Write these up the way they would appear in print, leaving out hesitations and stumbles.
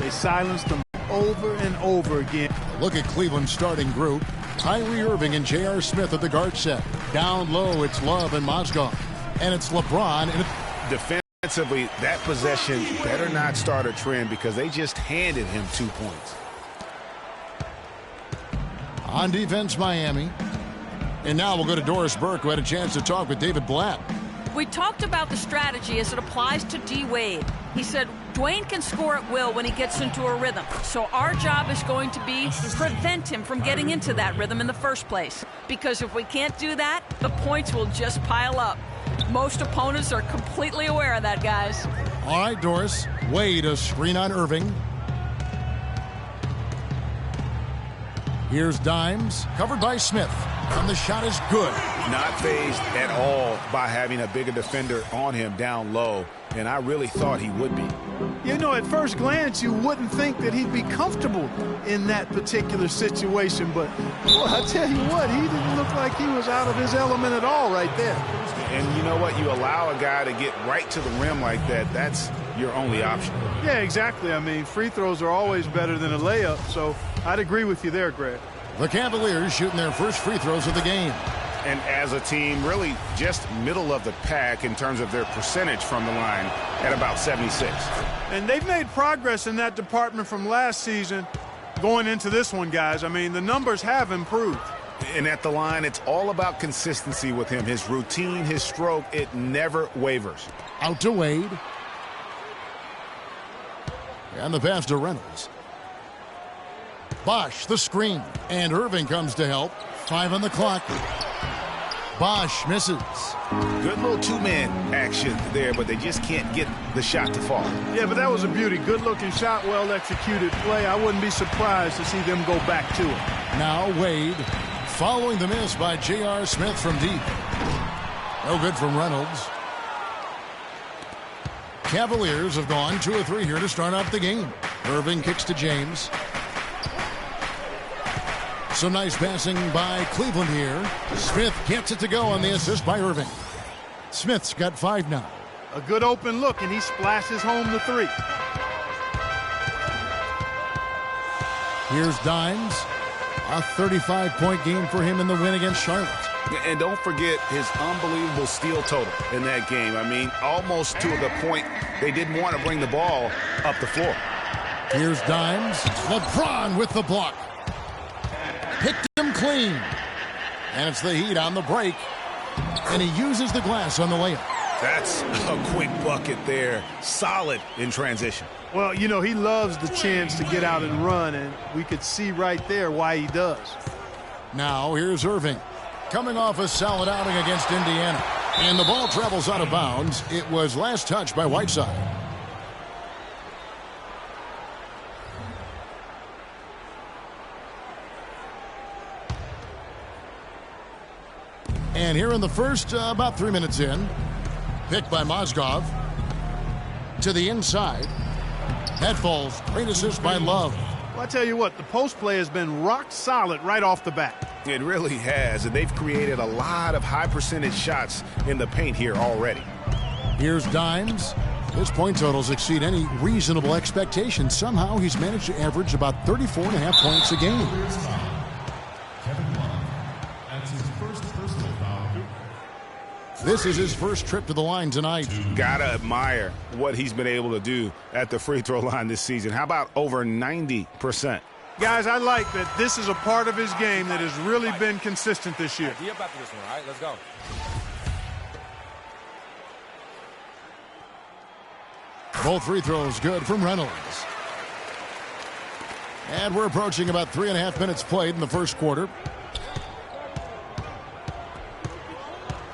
They silenced them over and over again. Look at Cleveland's starting group. Kyrie Irving and J.R. Smith at the guard set. Down low, it's Love and Mozgov. And it's LeBron. And defensively, that possession better not start a trend because they just handed him 2 points. On defense, Miami. And now we'll go to Doris Burke, who had a chance to talk with David Blatt. We talked about the strategy as it applies to D. Wade. He said Dwayne can score at will when he gets into a rhythm. So our job is going to be prevent him from getting into that rhythm in the first place. Because if we can't do that, the points will just pile up. Most opponents are completely aware of that, guys. All right, Doris. Wade, a screen on Irving. Here's Dimes, covered by Smith. And the shot is good. Not fazed at all by having a bigger defender on him down low. And I really thought he would be. You know, at first glance, you wouldn't think that he'd be comfortable in that particular situation. But, well, I tell you what, he didn't look like he was out of his element at all right there. And you know what? You allow a guy to get right to the rim like that, that's your only option. Yeah, exactly. I mean, free throws are always better than a layup. So I'd agree with you there, Greg. The Cavaliers shooting their first free throws of the game. And as a team, really just middle of the pack in terms of their percentage from the line at about 76. And they've made progress in that department from last season going into this one, guys. I mean, the numbers have improved. And at the line, it's all about consistency with him. His routine, his stroke, it never wavers. Out to Wade. And the pass to Reynolds. Bosch, the screen. And Irving comes to help. 5 on the clock. Bosch misses. Good little two-man action there, but they just can't get the shot to fall. Yeah, but that was a beauty. Good-looking shot, well-executed play. I wouldn't be surprised to see them go back to it. Now Wade following the miss by J.R. Smith from deep. No good from Reynolds. Cavaliers have gone 2 of 3 here to start off the game. Irving kicks to James. Some nice passing by Cleveland here. Smith gets it to go on the assist by Irving. Smith's got 5 now. A good open look, and he splashes home the 3. Here's Dimes. A 35-point game for him in the win against Charlotte. And don't forget his unbelievable steal total in that game. I mean, almost to the point they didn't want to bring the ball up the floor. Here's Dimes. LeBron with the block. Picked him clean. And it's the Heat on the break. And he uses the glass on the layup. That's a quick bucket there. Solid in transition. Well, you know, he loves the chance to get out and run, and we could see right there why he does. Now here's Irving. Coming off a solid outing against Indiana. And the ball travels out of bounds. It was last touched by Whiteside. And here in the first, about 3 minutes in, picked by Mozgov to the inside. That falls. Great assist by Love. Well, I tell you what, the post play has been rock solid right off the bat. It really has, and they've created a lot of high percentage shots in the paint here already. Here's Dimes. His point totals exceed any reasonable expectation. Somehow he's managed to average about 34.5 points a game. This is his first trip to the line tonight. Gotta admire what he's been able to do at the free throw line this season. How about over 90%? Guys, I like that this is a part of his game that has really been consistent this year. Be up after this one, all right? Let's go. Both free throws good from Reynolds. And we're approaching about 3.5 minutes played in the first quarter.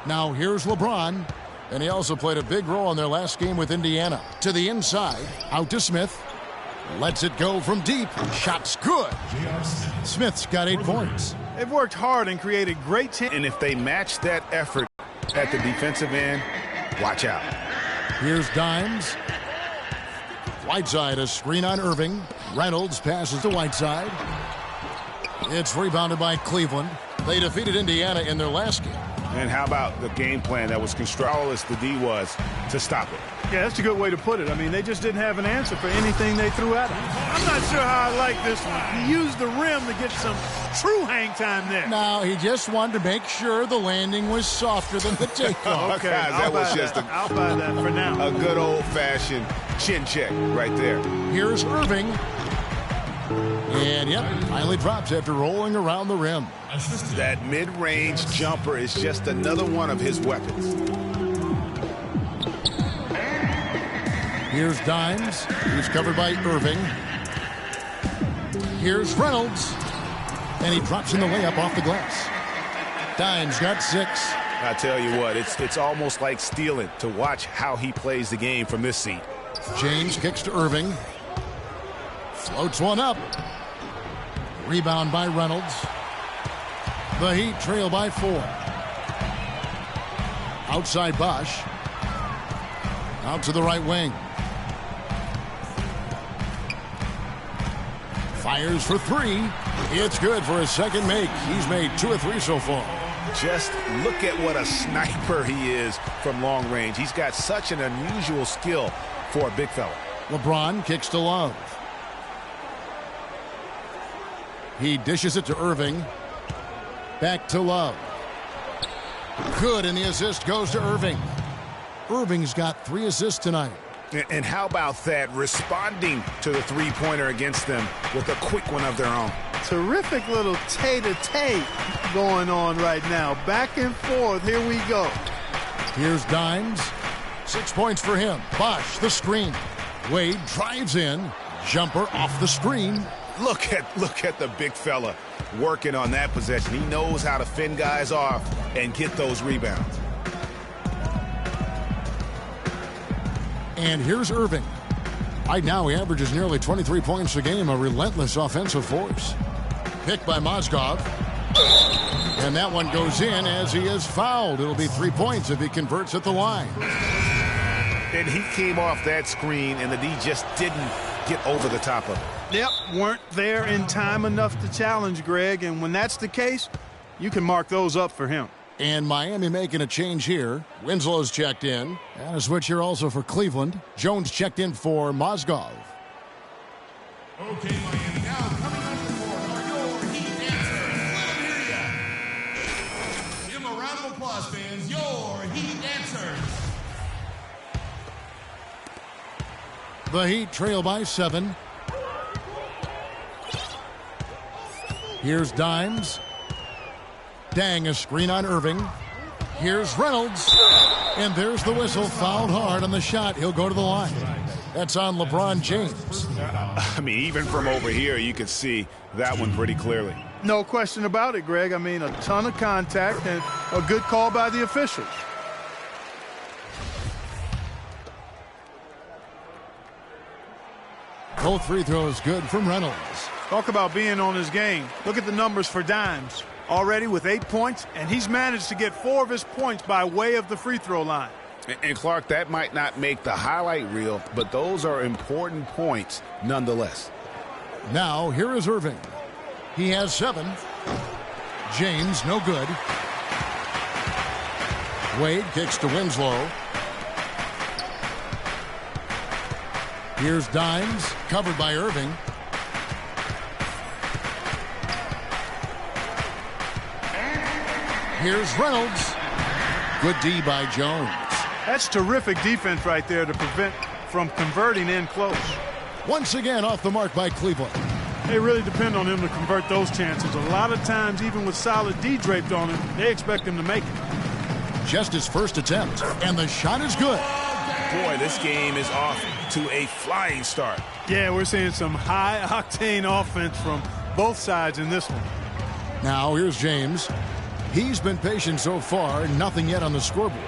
Now here's LeBron, and he also played a big role in their last game with Indiana. To the inside, out to Smith. Lets it go from deep. Shot's good. Smith's got 8 points. They've worked hard and created great chances. And if they match that effort at the defensive end, watch out. Here's Dimes. Whiteside, a screen on Irving. Reynolds passes to Whiteside. It's rebounded by Cleveland. They defeated Indiana in their last game. And how about the game plan that was constructed, the D was, to stop it? Yeah, that's a good way to put it. I mean, they just didn't have an answer for anything they threw at him. I'm not sure how I like this one. He used the rim to get some true hang time there. No, he just wanted to make sure the landing was softer than the takeoff. Okay, Guys, that was just I'll buy that for now. a good old-fashioned chin check right there. Here's Irving. And, yep, finally drops after rolling around the rim. That mid-range jumper is just another one of his weapons. Here's Dimes. He's covered by Irving. Here's Reynolds. And he drops in the layup off the glass. Dimes got 6. I tell you what, it's almost like stealing to watch how he plays the game from this seat. James kicks to Irving. Floats one up. Rebound by Reynolds. The Heat trail by 4. Outside Bosch. Out to the right wing. Fires for 3. It's good for his second make. He's made 2 of 3 so far. Just look at what a sniper he is from long range. He's got such an unusual skill for a big fella. LeBron kicks to Love. He dishes it to Irving. Back to Love. Good, and the assist goes to Irving. Irving's got 3 assists tonight. And how about that, responding to the three-pointer against them with a quick one of their own. Terrific little tete-a-tete going on right now. Back and forth. Here we go. Here's Dimes. 6 points for him. Bosch, the screen. Wade drives in. Jumper off the screen. Look at the big fella working on that possession. He knows how to fend guys off and get those rebounds. And here's Irving. Right now he averages nearly 23 points a game, a relentless offensive force. Picked by Mozgov. And that one goes in as he is fouled. It'll be 3 points if he converts at the line. And he came off that screen, and the D just didn't get over the top of it. Yep, weren't there in time enough to challenge Greg, and when that's the case, you can mark those up for him. And Miami making a change here. Winslow's checked in. And a switch here also for Cleveland. Jones checked in for Mozgov. Okay, Miami, now coming on the court are your Heat dancers. Let them hear ya. Give them a round of applause, fans. Your Heat dancers. The Heat trail by 7. Here's Dimes. Dang, a screen on Irving. Here's Reynolds. And there's the whistle. Fouled hard on the shot. He'll go to the line. That's on LeBron James. I mean, even from over here, you could see that one pretty clearly. No question about it, Greg. I mean, a ton of contact and a good call by the officials. Both free throws good from Reynolds. Talk about being on his game. Look at the numbers for Dimes. Already with 8 points, and he's managed to get 4 of his points by way of the free throw line. And Clark, that might not make the highlight reel, but those are important points nonetheless. Now, here is Irving. He has 7. James, no good. Wade kicks to Winslow. Here's Dimes, covered by Irving. Here's Reynolds. Good D by Jones. That's terrific defense right there to prevent from converting in close. Once again off the mark by Cleveland. They really depend on him to convert those chances. A lot of times, even with solid D draped on him, they expect him to make it. Just his first attempt, and the shot is good. Boy, this game is off to a flying start. Yeah, we're seeing some high-octane offense from both sides in this one. Now, here's James. He's been patient so far, nothing yet on the scoreboard.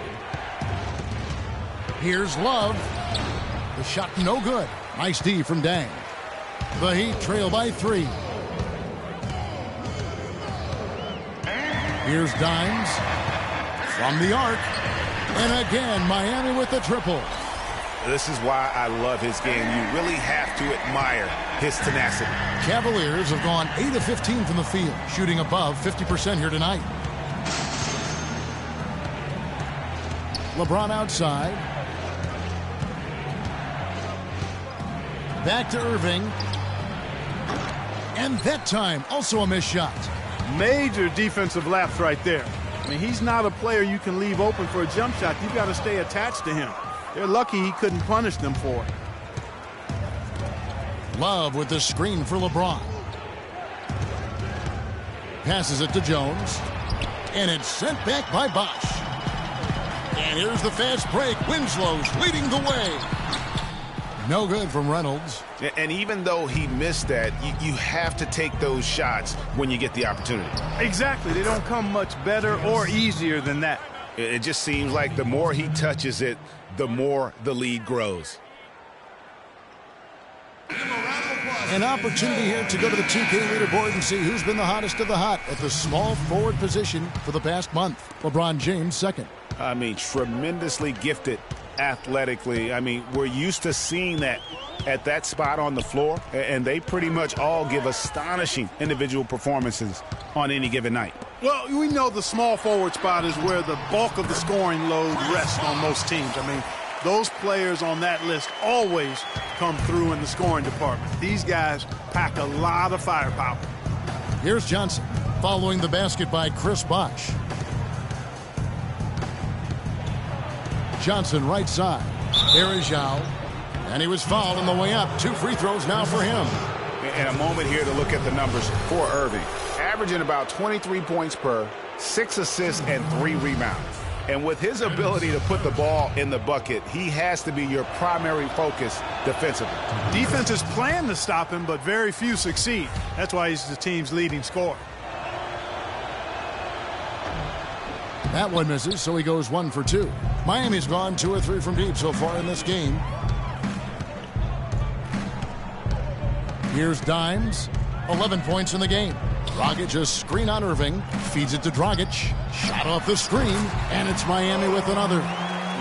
Here's Love. The shot no good. Nice D from Dang. The Heat trail by 3. Here's Dimes from the arc. And again, Miami with the triple. This is why I love his game. You really have to admire his tenacity. Cavaliers have gone 8 of 15 from the field, shooting above 50% here tonight. LeBron outside. Back to Irving. And that time, also a missed shot. Major defensive lapse right there. I mean, he's not a player you can leave open for a jump shot. You've got to stay attached to him. They're lucky he couldn't punish them for it. Love with the screen for LeBron. Passes it to Jones. And it's sent back by Bosch. And here's the fast break. Winslow's leading the way. No good from Reynolds. And even though he missed that, you have to take those shots when you get the opportunity. Exactly. They don't come much better or easier than that. It just seems like the more he touches it, the more the lead grows. An opportunity here to go to the 2K leaderboard and see who's been the hottest of the hot at the small forward position for the past month. LeBron James second. I mean, tremendously gifted athletically. I mean, we're used to seeing that at that spot on the floor, and they pretty much all give astonishing individual performances on any given night. Well, we know the small forward spot is where the bulk of the scoring load rests on most teams. I mean, those players on that list always come through in the scoring department. These guys pack a lot of firepower. Here's Johnson following the basket by Chris Bosh. Johnson right side. There is Zhao. And he was fouled on the way up. 2 free throws now for him. And a moment here to look at the numbers for Irving. Averaging about 23 points per, 6 assists, and 3 rebounds. And with his ability to put the ball in the bucket, he has to be your primary focus defensively. Defenses plan to stop him, but very few succeed. That's why he's the team's leading scorer. That one misses, so he goes 1 for 2. Miami's gone 2 or 3 from deep so far in this game. Here's Dimes. 11 points in the game. Dragic a screen on Irving. Feeds it to Dragic. Shot off the screen. And it's Miami with another.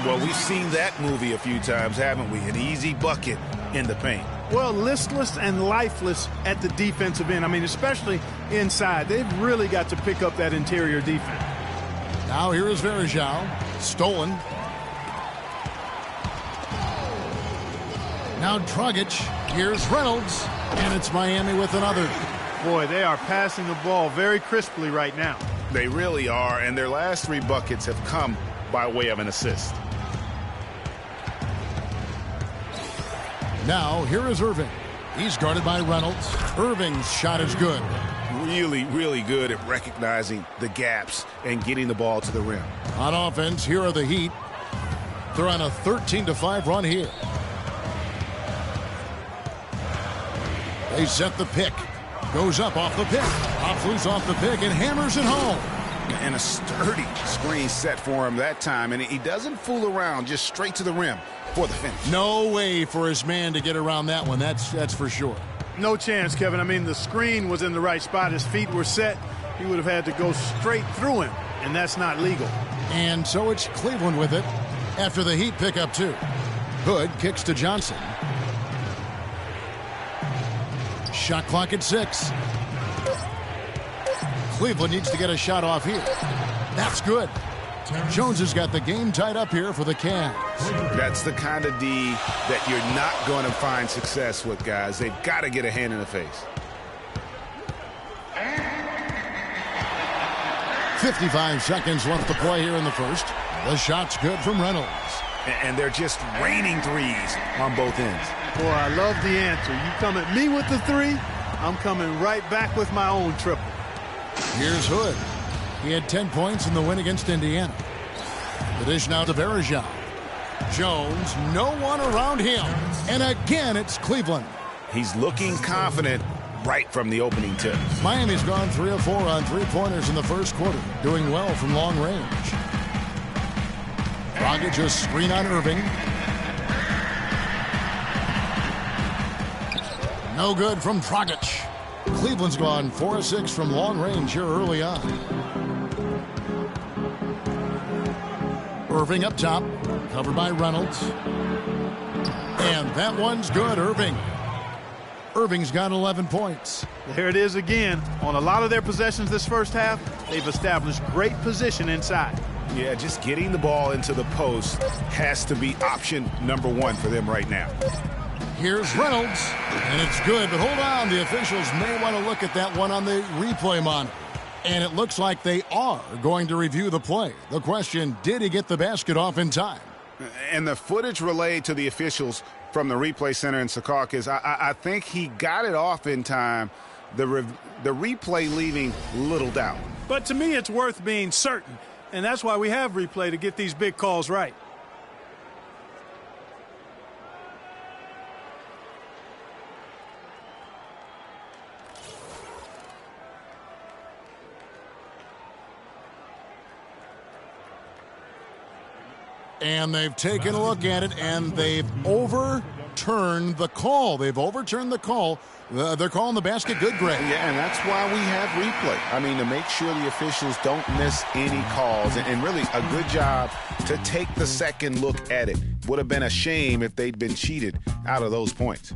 Well, we've seen that movie a few times, haven't we? An easy bucket in the paint. Well, listless and lifeless at the defensive end. I mean, especially inside. They've really got to pick up that interior defense. Now here is Verjao. Stolen. Now Dragic. Here's Reynolds. And it's Miami with another. Boy, they are passing the ball very crisply right now. They really are, and their last 3 buckets have come by way of an assist. Now here is Irving. He's guarded by Reynolds. Irving's shot is good. Really, really good at recognizing the gaps and getting the ball to the rim. On offense, here are the Heat. They're on a 13-5 run here. They set the pick. Goes up off the pick. Pops loose off the pick and hammers it home. And a sturdy screen set for him that time. And he doesn't fool around, just straight to the rim for the finish. No way for his man to get around that one. That's for sure. No chance, Kevin. I mean, the screen was in the right spot. His feet were set. He would have had to go straight through him, and that's not legal. And so it's Cleveland with it after the Heat pick up 2. Hood kicks to Johnson. Shot clock at 6. Cleveland needs to get a shot off here. That's good. Jones has got the game tied up here for the Cavs. That's the kind of D that you're not going to find success with, guys. They've got to get a hand in the face. 55 seconds left to play here in the first. The shot's good from Reynolds. And they're just raining threes on both ends. Boy, I love the answer. You come at me with the 3, I'm coming right back with my own triple. Here's Hood. He had 10 points in the win against Indiana. The dish now to Verjao. Jones, no one around him. And again, it's Cleveland. He's looking confident right from the opening tip. Miami's gone 3 of 4 on 3-pointers in the first quarter, doing well from long range. Dragic a screen on Irving. No good from Dragic. Cleveland's gone 4 of 6 from long range here early on. Irving up top, covered by Reynolds. And that one's good, Irving. Irving's got 11 points. There it is again. On a lot of their possessions this first half, they've established great position inside. Yeah, just getting the ball into the post has to be option number one for them right now. Here's Reynolds, and it's good, but hold on. The officials may want to look at that one on the replay monitor. And it looks like they are going to review the play. The question, did he get the basket off in time? And the footage relayed to the officials from the replay center in Secaucus, I think he got it off in time. The replay leaving little doubt. But to me, it's worth being certain. And that's why we have replay, to get these big calls right. And they've taken a look at it, and they've overturned the call. They've overturned the call. They're calling the basket good, Greg. Yeah, and that's why we have replay. I mean, to make sure the officials don't miss any calls. And really, a good job to take the second look at it. Would have been a shame if they'd been cheated out of those points.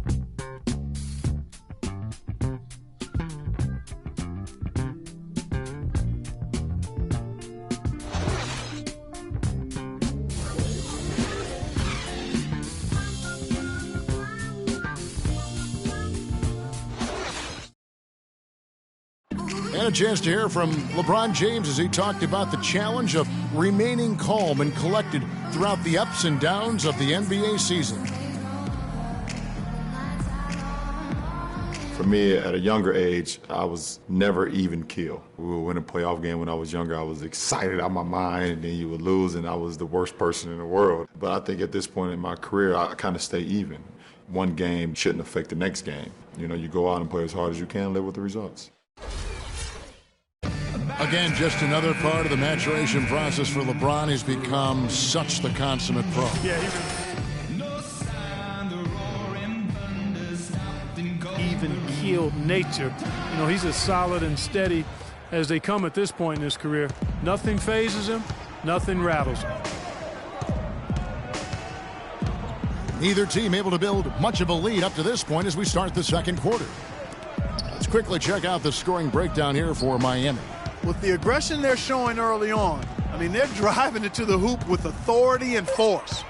And a chance to hear from LeBron James as he talked about the challenge of remaining calm and collected throughout the ups and downs of the NBA season. For me, at a younger age, I was never even keel. We would win a playoff game when I was younger. I was excited out of my mind, and then you would lose, and I was the worst person in the world. But I think at this point in my career, I kind of stay even. One game shouldn't affect the next game. You know, you go out and play as hard as you can, live with the results. Again, just another part of the maturation process for LeBron. He's become such the consummate pro. Yeah, even-keeled nature. You know, he's as solid and steady as they come at this point in his career. Nothing phases him. Nothing rattles him. Neither team able to build much of a lead up to this point as we start the second quarter. Let's quickly check out the scoring breakdown here for Miami. With the aggression they're showing early on, I mean, they're driving it to the hoop with authority and force.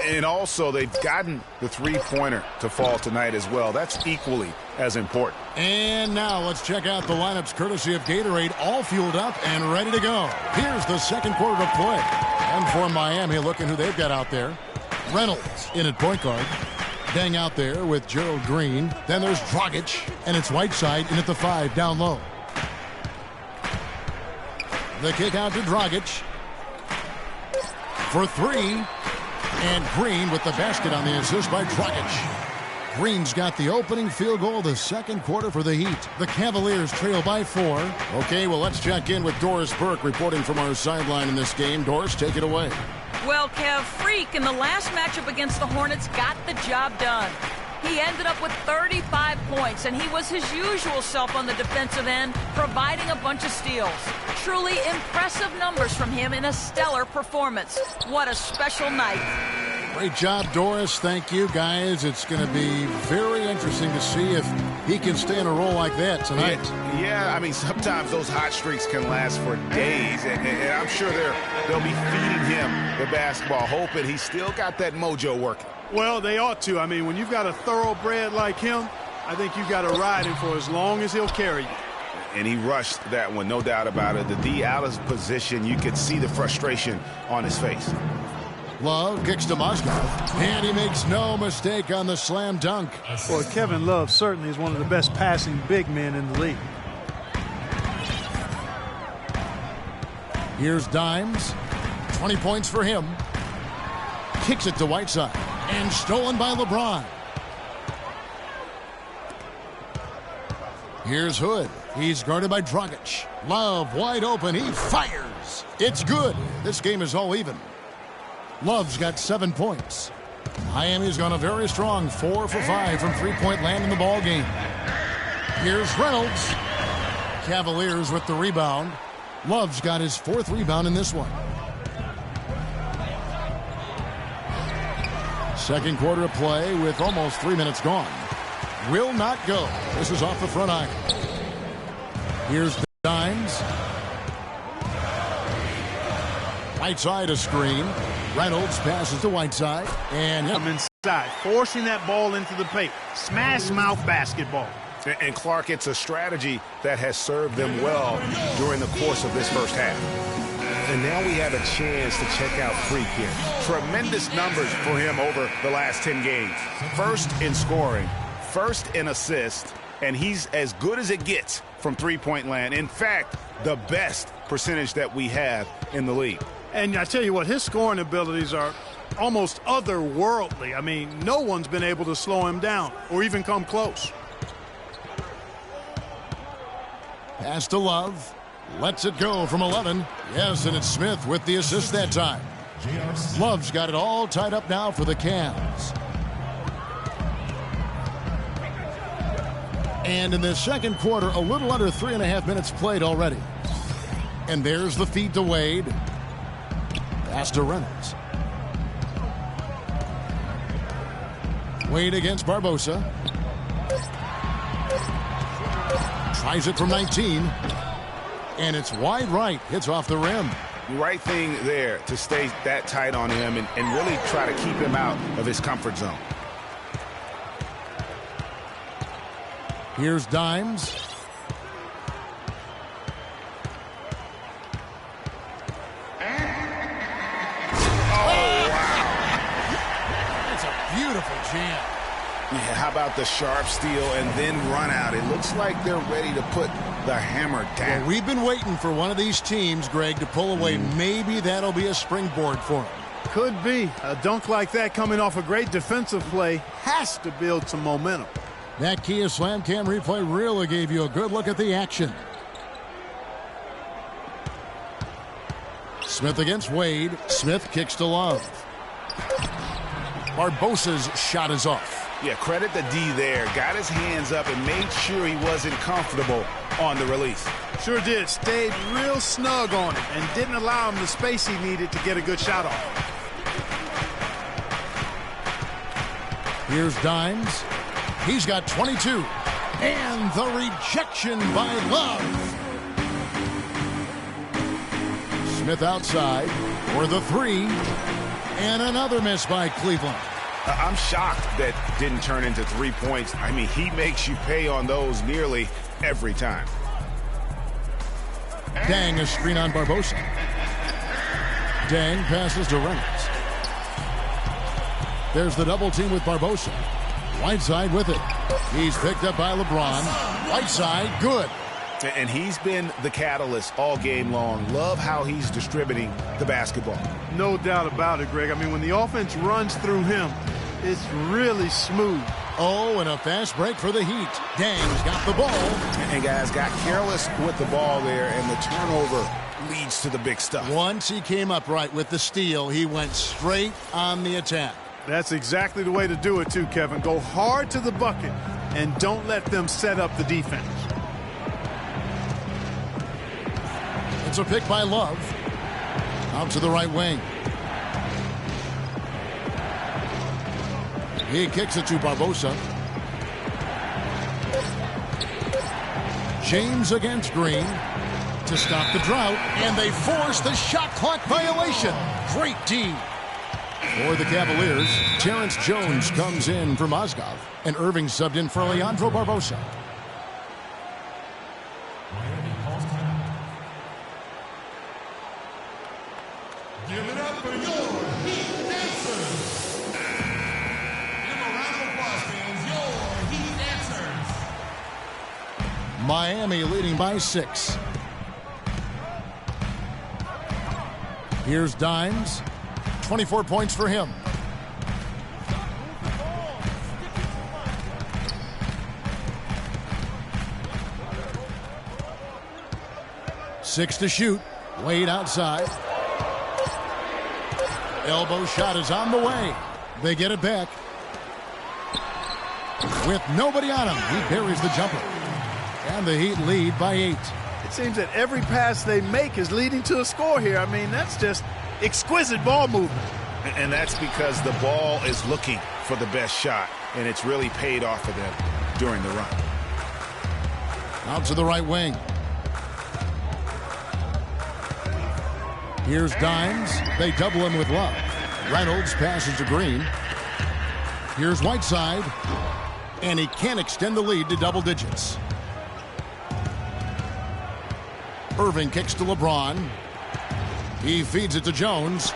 And also, they've gotten the three-pointer to fall tonight as well. That's equally as important. And now let's check out the lineups courtesy of Gatorade, all fueled up and ready to go. Here's the second quarter of play. And for Miami, looking who they've got out there. Reynolds in at point guard. Dang out there with Gerald Green. Then there's Dragic, and it's Whiteside in at the 5 down low. The kick out to Dragic for 3. And Green with the basket on the assist by Dragic. Green's got the opening field goal of the second quarter for the Heat. The Cavaliers trail by 4. Okay, well, let's check in with Doris Burke reporting from our sideline in this game. Doris, take it away. Well, Kev, Freak in the last matchup against the Hornets got the job done. He ended up with 35 points, and he was his usual self on the defensive end, providing a bunch of steals. Truly impressive numbers from him in a stellar performance. What a special night. Great job, Doris. Thank you, guys. It's going to be very interesting to see if he can stay in a role like that tonight. Yeah, I mean, sometimes those hot streaks can last for days, and I'm sure they'll be feeding him the basketball, hoping he's still got that mojo working. Well, they ought to. I mean, when you've got a thoroughbred like him, I think you've got to ride him for as long as he'll carry you. And he rushed that one, no doubt about it. The D out of position, you could see the frustration on his face. Love kicks to Mozgov, and he makes no mistake on the slam dunk. Well, Kevin Love certainly is one of the best passing big men in the league. Here's Dimes, 20 points for him. Kicks it to Whiteside, and stolen by LeBron. Here's Hood. He's guarded by Dragic. Love wide open. He fires. It's good. This game is all even. Love's got 7 points. Miami's gone a very strong 4 for 5 from three-point land in the ball game. Here's Reynolds. Cavaliers with the rebound. Love's got his 4th rebound in this one. Second quarter of play with almost 3 minutes gone. Will not go. This is off the front iron. Here's Dimes. Whiteside a screen. Reynolds passes to Whiteside. And I'm inside, forcing that ball into the paint. Smash mouth basketball. And Clark, it's a strategy that has served them well during the course of this first half. And now we have a chance to check out Freak here. Tremendous numbers for him over the last 10 games. First in scoring, first in assists, and he's as good as it gets from three-point land. In fact, the best percentage that we have in the league. And I tell you what, his scoring abilities are almost otherworldly. I mean, no one's been able to slow him down or even come close. Pass to Love. Lets it go from 11. Yes, and it's Smith with the assist that time. Love's got it all tied up now for the Cavs. And in the second quarter, a little under 3.5 minutes played already. And there's the feed to Wade. Pass to Reynolds. Wade against Barbosa. Tries it from 19. And it's wide right. Hits off the rim. Right thing there to stay that tight on him and really try to keep him out of his comfort zone. Here's Dimes. That's a beautiful jam. Yeah, how about the sharp steal and then run out? It looks like they're ready to put the hammer down. Well, we've been waiting for one of these teams, Greg, to pull away. Maybe that'll be a springboard for them. Could be. A dunk like that coming off a great defensive play has to build some momentum. That Kia Slam Cam replay really gave you a good look at the action. Smith against Wade. Smith kicks to Love. Barbosa's shot is off. Yeah, credit the D there. Got his hands up and made sure he wasn't comfortable on the release. Sure did. Stayed real snug on it and didn't allow him the space he needed to get a good shot off. Here's Dimes. He's got 22. And the rejection by Love. Smith outside for the three. And another miss by Cleveland. I'm shocked that didn't turn into 3 points. I mean, he makes you pay on those nearly every time. Dang, a screen on Barbosa. Dang passes to Reynolds. There's the double team with Barbosa. Whiteside with it. He's picked up by LeBron. Whiteside, good. And he's been the catalyst all game long. Love how he's distributing the basketball. No doubt about it, Greg. I mean, when the offense runs through him, it's really smooth. Oh, and a fast break for the Heat. Dang's got the ball. And guys got careless with the ball there, and the turnover leads to the big stuff. Once he came up right with the steal, he went straight on the attack. That's exactly the way to do it, too, Kevin. Go hard to the bucket and don't let them set up the defense. It's a pick by Love. Out to the right wing. He kicks it to Barbosa. James against Green to stop the drought, and they force the shot clock violation. Great D. For the Cavaliers, Terrence Jones comes in for Mozgov, and Irving subbed in for Leandro Barbosa. Give it up for your Heat dancers. Give a round of applause, fans. Your Heat dancers. Miami leading by 6. Here's Dimes. 24 points for him. Six to shoot. Wade outside. Elbow shot is on the way. They get it back. With nobody on him, he buries the jumper. And the Heat lead by 8. It seems that every pass they make is leading to a score here. I mean, that's just exquisite ball movement. And that's because the ball is looking for the best shot, and it's really paid off for them during the run. Out to the right wing. Here's Dimes. They double him with Love. Reynolds passes to Green. Here's Whiteside. And he can't extend the lead to double digits. Irving kicks to LeBron. He feeds it to Jones.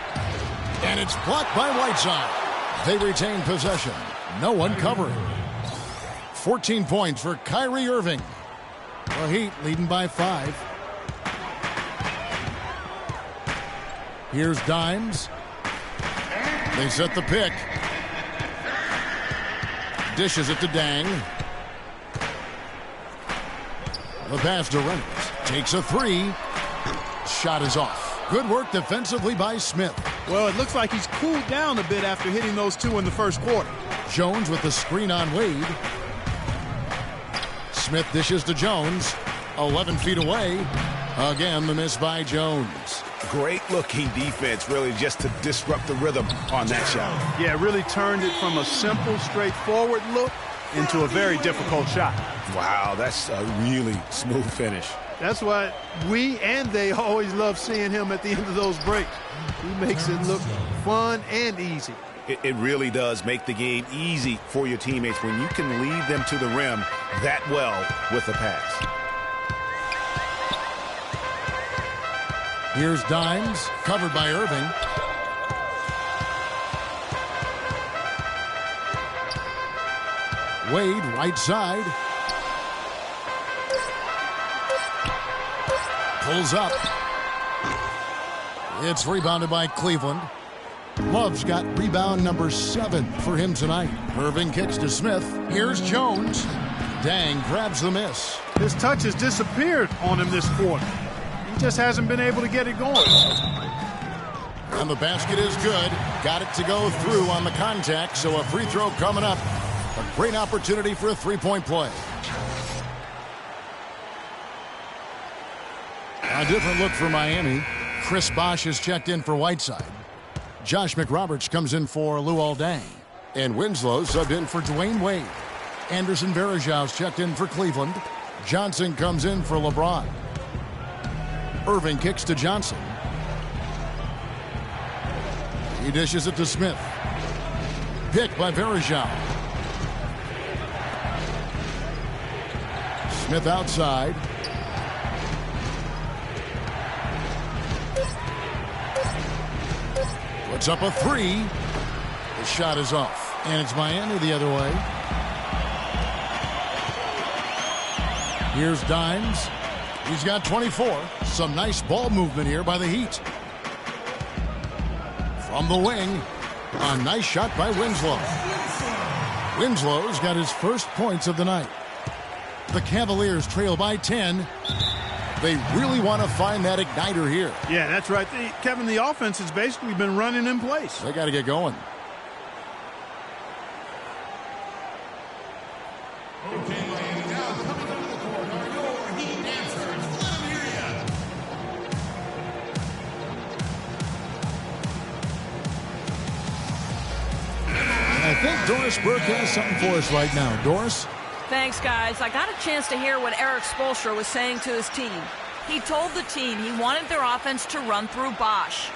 And it's blocked by Whiteside. They retain possession. No one covering. 14 points for Kyrie Irving. The Heat leading by 5. Here's Dimes. They set the pick. Dishes it to Dang. The pass to Reynolds. Takes a 3. Shot is off. Good work defensively by Smith. Well, it looks like he's cooled down a bit after hitting those 2 in the first quarter. Jones with the screen on Wade. Smith dishes to Jones. 11 feet away. Again, the miss by Jones. Great looking defense, really, just to disrupt the rhythm on that shot. Yeah, really turned it from a simple, straightforward look into a very difficult shot. Wow, that's a really smooth finish. That's why we and they always love seeing him at the end of those breaks. He makes it look fun and easy. It really does make the game easy for your teammates when you can lead them to the rim that well with a pass. Here's Dimes, covered by Irving. Wade, right side. Pulls up. It's rebounded by Cleveland. Love's got rebound number 7 for him tonight. Irving kicks to Smith. Here's Jones. Dang grabs the miss. His touch has disappeared on him this quarter. He just hasn't been able to get it going. And the basket is good. Got it to go through on the contact, so a free throw coming up. A great opportunity for a three-point play. A different look for Miami. Chris Bosh is checked in for Whiteside. Josh McRoberts comes in for Luol Deng. And Winslow subbed in for Dwayne Wade. Anderson Varejau's checked in for Cleveland. Johnson comes in for LeBron. Irving kicks to Johnson. He dishes it to Smith. Picked by Varejao. Smith outside. Puts up a 3. The shot is off. And it's Miami the other way. Here's Dimes. He's got 24. Some nice ball movement here by the Heat. From the wing, a nice shot by Winslow. Winslow's got his first points of the night. The Cavaliers trail by 10. They really want to find that igniter here. Yeah, that's right. Kevin, the offense has basically been running in place. They got to get going. Okay, Miami, now coming onto the court are your Heat dancers. Let them hear ya. And I think Doris Burke has something for us right now. Doris? Thanks, guys. I got a chance to hear what Eric Spoelstra was saying to his team. He told the team he wanted their offense to run through Bosh.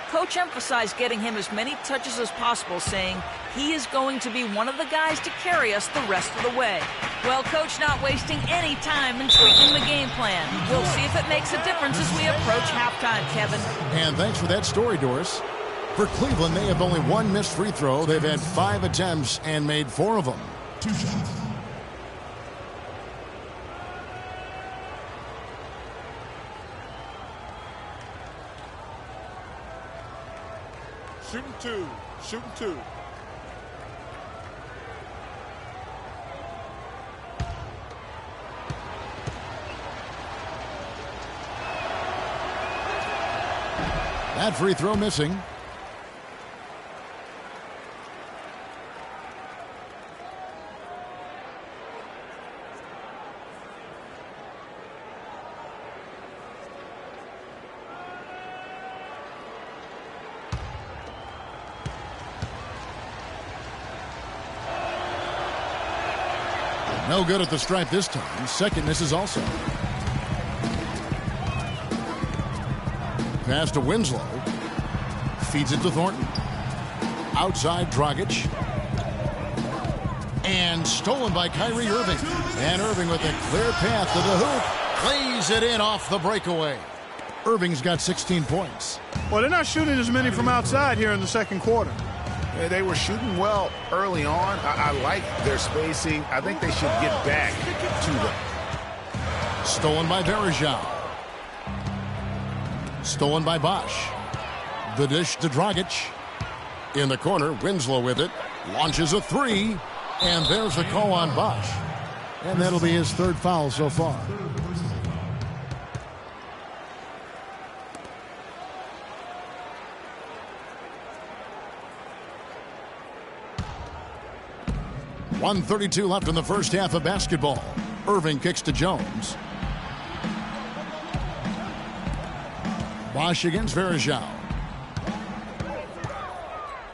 Coach emphasized getting him as many touches as possible, saying he is going to be one of the guys to carry us the rest of the way. Well, Coach not wasting any time in tweaking the game plan. We'll see if it makes a difference as we approach halftime, Kevin. And thanks for that story, Doris. For Cleveland, they have only 1 missed free throw. They've had 5 attempts and made 4 of them. 2 shots. Shooting 2. Shooting 2. That free throw missing. No good at the stripe this time. Second misses also. Pass to Winslow. Feeds it to Thornton. Outside Dragic. And stolen by Kyrie Irving. And Irving with a clear path to the hoop. Lays it in off the breakaway. Irving's got 16 points. Well, they're not shooting as many from outside here in the second quarter. Yeah, they were shooting well early on. I like their spacing. I think they should get back to them. Stolen by Verejao. Stolen by Bosch. The dish to Dragic. In the corner, Winslow with it. Launches a three. And there's the call on Bosch. And that'll be his third foul so far. .132 left in the first half of basketball. Irving kicks to Jones. Bosch against Verejao.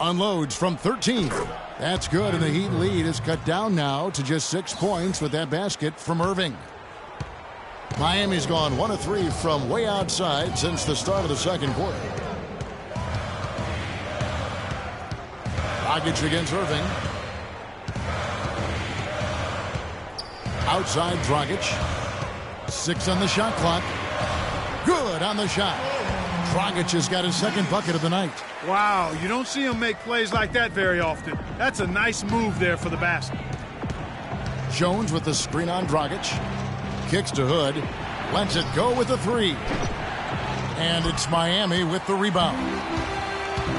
Unloads from 13. That's good, and the Heat lead is cut down now to just 6 points with that basket from Irving. Miami's gone 1 of 3 from way outside since the start of the second quarter. Dragic against Irving. Outside Dragic. 6 on the shot clock. Good on the shot. Dragic has got his second bucket of the night. Wow, you don't see him make plays like that very often. That's a nice move there for the basket. Jones with the screen on Dragic. Kicks to Hood. Lets it go with the three. And it's Miami with the rebound.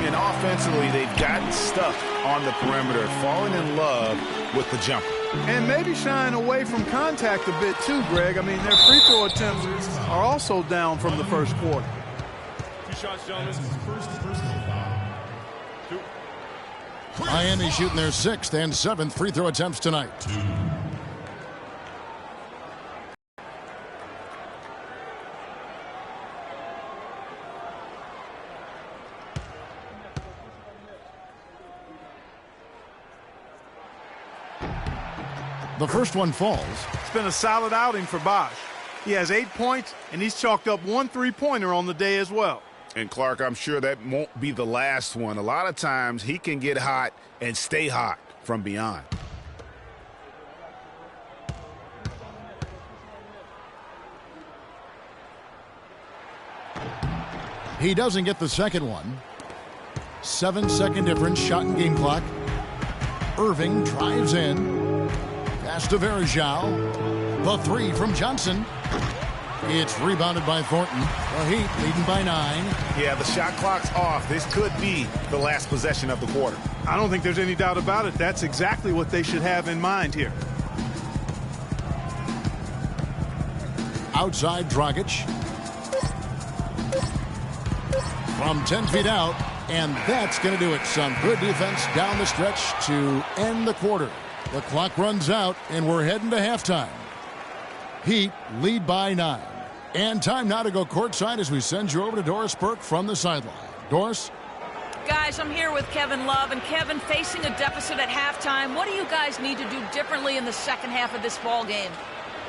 And offensively, they've gotten stuck on the perimeter, falling in love with the jumper. And maybe shying away from contact a bit too, Greg. I mean, their free throw attempts are also down from the first quarter. 2 shots, gentlemen. First personal foul. 2. Miami shooting their 6th and 7th free throw attempts tonight. 2. The first one falls. It's been a solid outing for Bosch. He has 8 points, and he's chalked up 1 3-pointer on the day as well. And Clark, I'm sure that won't be the last one. A lot of times he can get hot and stay hot from beyond. He doesn't get the second one. 7-second difference, shot and game clock. Irving drives in. Pass to Verejao. The three from Johnson. It's rebounded by Thornton. The Heat leading by 9. Yeah, the shot clock's off. This could be the last possession of the quarter. I don't think there's any doubt about it. That's exactly what they should have in mind here. Outside Dragic. From 10 feet out. And that's going to do it. Some good defense down the stretch to end the quarter. The clock runs out, and we're heading to halftime. Heat lead by 9. And time now to go courtside as we send you over to Doris Burke from the sideline. Doris? Guys, I'm here with Kevin Love. And Kevin, facing a deficit at halftime, what do you guys need to do differently in the second half of this ball game?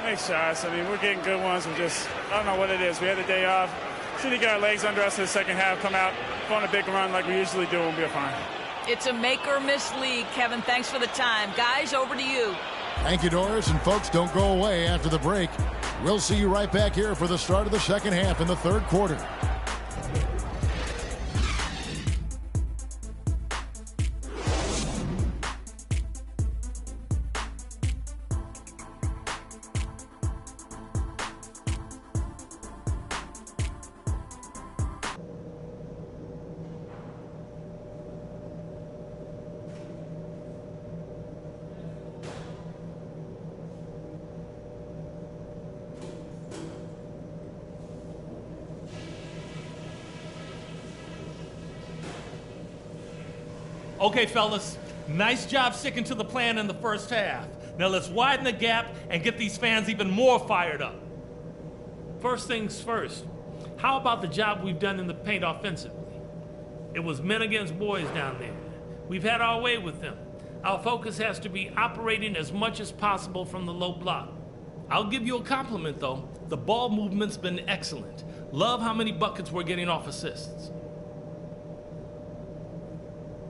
Thanks, shots. I mean, we're getting good ones. I don't know what it is. We had the day off. Should have got our legs under us in the second half, come out, go on a big run like we usually do, and we'll be fine. It's a make-or-miss league, Kevin. Thanks for the time. Guys, over to you. Thank you, Doris. And folks, don't go away after the break. We'll see you right back here for the start of the second half in the third quarter. Okay, fellas, nice job sticking to the plan in the first half. Now let's widen the gap and get these fans even more fired up. First things first, how about the job we've done in the paint offensively? It was men against boys down there. We've had our way with them. Our focus has to be operating as much as possible from the low block. I'll give you a compliment, though. The ball movement's been excellent. Love how many buckets we're getting off assists.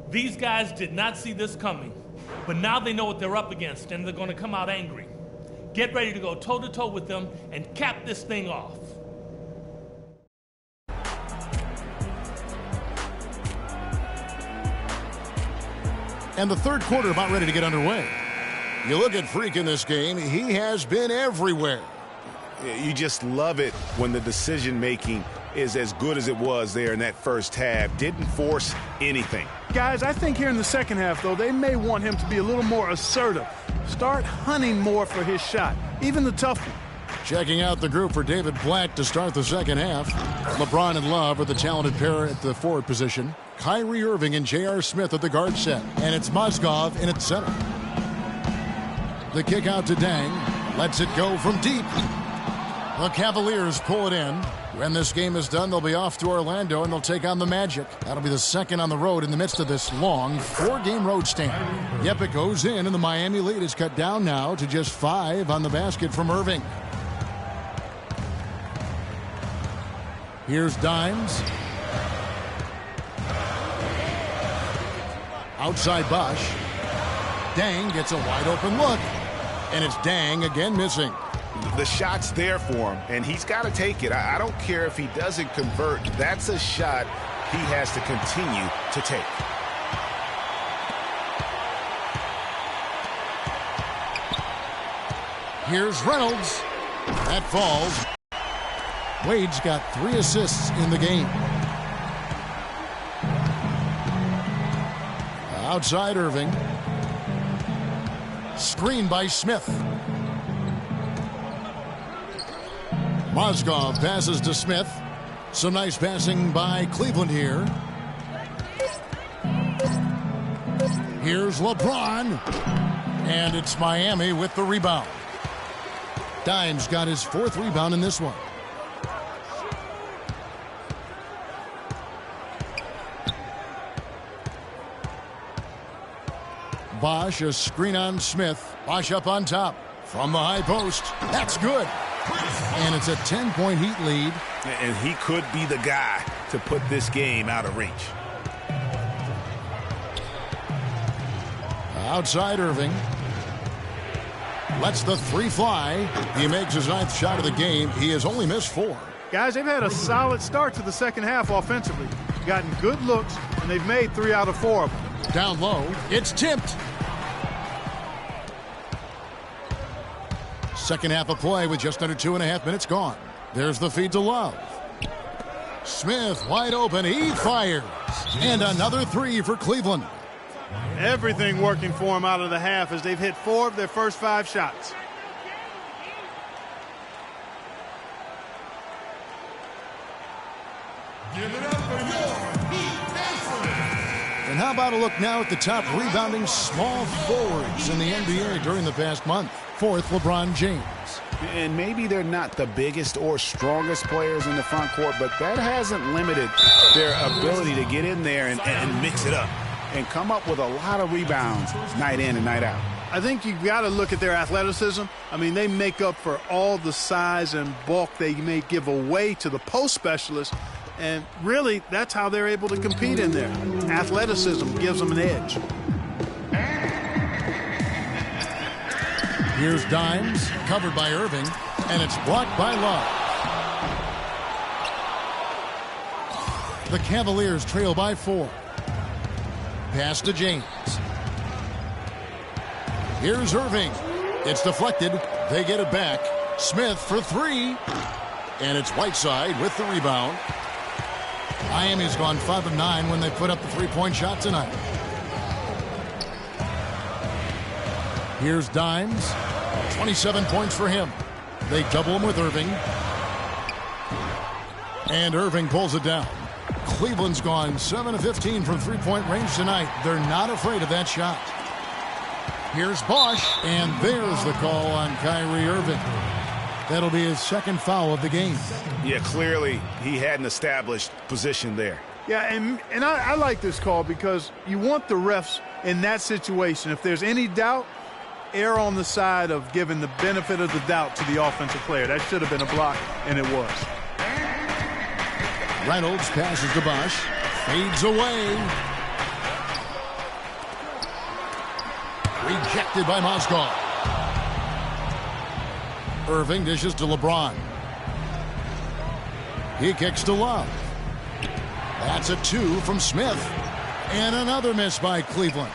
These guys did not see this coming, but now they know what they're up against, and they're going to come out angry. Get ready to go toe-to-toe with them and cap this thing off. And the third quarter about ready to get underway. You look at Freak in this game, he has been everywhere. You just love it when the decision-making is as good as it was there in that first half. Didn't force anything. Guys, I think here in the second half, though, they may want him to be a little more assertive. Start hunting more for his shot, even the tough one. Checking out the group for David Blatt to start the second half. LeBron and Love are the talented pair at the forward position. Kyrie Irving and J.R. Smith at the guard set. And it's Mozgov in at center. The kick out to Dang. Lets it go from deep. The Cavaliers pull it in. When this game is done, they'll be off to Orlando, and they'll take on the Magic. That'll be the second on the road in the midst of this long 4-game road stand. Yep, it goes in, and the Miami lead is cut down now to just 5 on the basket from Irving. Here's Dimes. Outside Bosch. Dang gets a wide-open look, and it's Dang again missing. The shot's there for him, and he's got to take it. I don't care if he doesn't convert. That's a shot he has to continue to take. Here's Reynolds. That falls. Wade's got 3 assists in the game. Outside Irving. Screen by Smith. Mozgov passes to Smith. Some nice passing by Cleveland here. Here's LeBron. And it's Miami with the rebound. Dimes got his 4th rebound in this one. Bosch, a screen on Smith. Bosch up on top. From the high post. That's good. And it's a 10-point Heat lead. And he could be the guy to put this game out of reach. Outside Irving. Lets the 3 fly. He makes his 9th shot of the game. He has only missed 4. Guys, they've had a solid start to the second half offensively. Gotten good looks, and they've made 3 out of 4 of them. Down low. It's tipped. Second half of play with just under 2.5 minutes gone. There's the feed to Love. Smith wide open. He fires. And another 3 for Cleveland. Everything working for them out of the half as they've hit 4 of their first 5 shots. Give it up for your Heat dancers. And how about a look now at the top rebounding small forwards in the NBA during the past month? 4th, LeBron James. And maybe they're not the biggest or strongest players in the front court, but that hasn't limited their ability to get in there and mix it up and come up with a lot of rebounds night in and night out. I think you've got to look at their athleticism. I mean, they make up for all the size and bulk they may give away to the post specialists. And really, that's how they're able to compete in there. Athleticism gives them an edge. Here's Dimes, covered by Irving, and it's blocked by Love. The Cavaliers trail by 4. Pass to James. Here's Irving. It's deflected. They get it back. Smith for 3. And it's Whiteside with the rebound. Miami's gone 5 of 9 when they put up the 3-point shot tonight. Here's Dimes. 27 points for him. They double him with Irving. And Irving pulls it down. Cleveland's gone 7 of 15 from 3-point range tonight. They're not afraid of that shot. Here's Bosch. And there's the call on Kyrie Irving. That'll be his 2nd foul of the game. Yeah, clearly he had an established position there. Yeah, and I like this call because you want the refs in that situation. If there's any doubt, err on the side of giving the benefit of the doubt to the offensive player. That should have been a block, and it was. Reynolds passes to Bosch. Fades away. Rejected by Mozgov. Irving dishes to LeBron. He kicks to Love. That's a 2 from Smith. And another miss by Cleveland.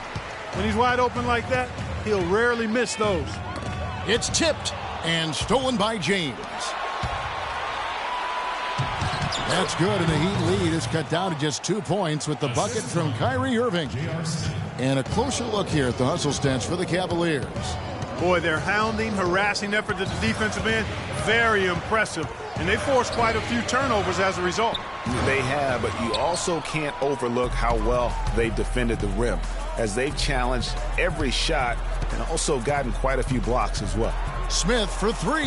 When he's wide open like that, he'll rarely miss those. It's tipped and stolen by James. That's good, and the Heat lead is cut down to just 2 points with the bucket from Kyrie Irving. And a closer look here at the hustle stats for the Cavaliers. Boy, their hounding, harassing effort at the defensive end, very impressive. And they forced quite a few turnovers as a result. They have, but you also can't overlook how well they've defended the rim, as they've challenged every shot and also gotten quite a few blocks as well. Smith for 3,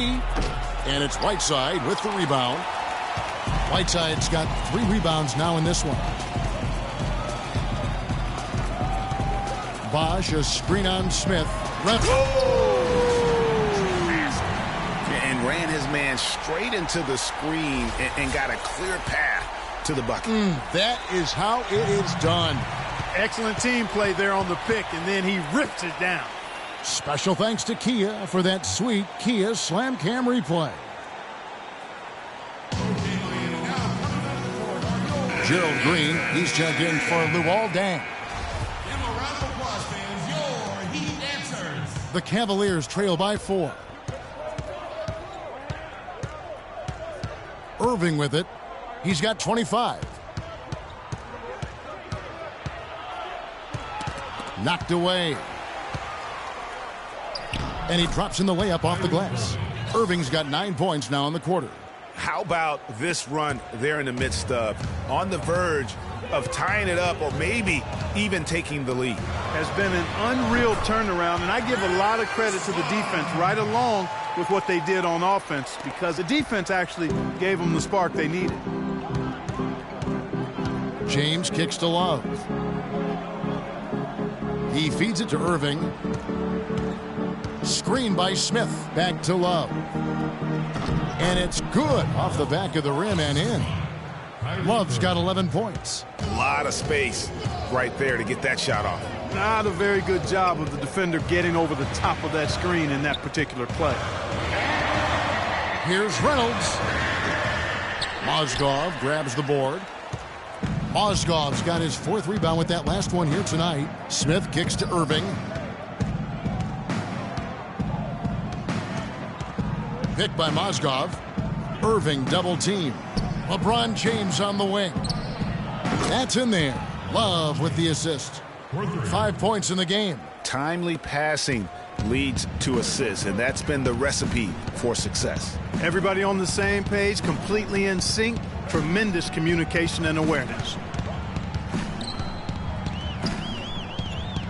and it's Whiteside with the rebound. Whiteside's got 3 rebounds now in this one. Bosch, a screen on Smith. And ran his man straight into the screen and got a clear path to the bucket. That is how it is done. Excellent team play there on the pick, and then he rips it down. Special thanks to Kia for that sweet Kia Slam Cam replay. Gerald Green, he's checked in for Luol Deng. The Cavaliers trail by 4. Irving with it. He's got 25. Knocked away. And he drops in the layup off the glass. Irving's got 9 points now in the quarter. How about this run there in the midst of, on the verge of tying it up or maybe even taking the lead? Has been an unreal turnaround, and I give a lot of credit to the defense right along with what they did on offense, because the defense actually gave them the spark they needed. James kicks to Love. He feeds it to Irving. Screen by Smith. Back to Love. And it's good off the back of the rim and in. Love's got 11 points. A lot of space right there to get that shot off. Not a very good job of the defender getting over the top of that screen in that particular play. Here's Reynolds. Mozgov grabs the board. Mozgov's got his 4th rebound with that last one here tonight. Smith kicks to Irving. Picked by Mozgov. Irving double team. LeBron James on the wing. That's in there. Love with the assist. 5 points in the game. Timely passing leads to assists, and that's been the recipe for success. Everybody on the same page, completely in sync. Tremendous communication and awareness.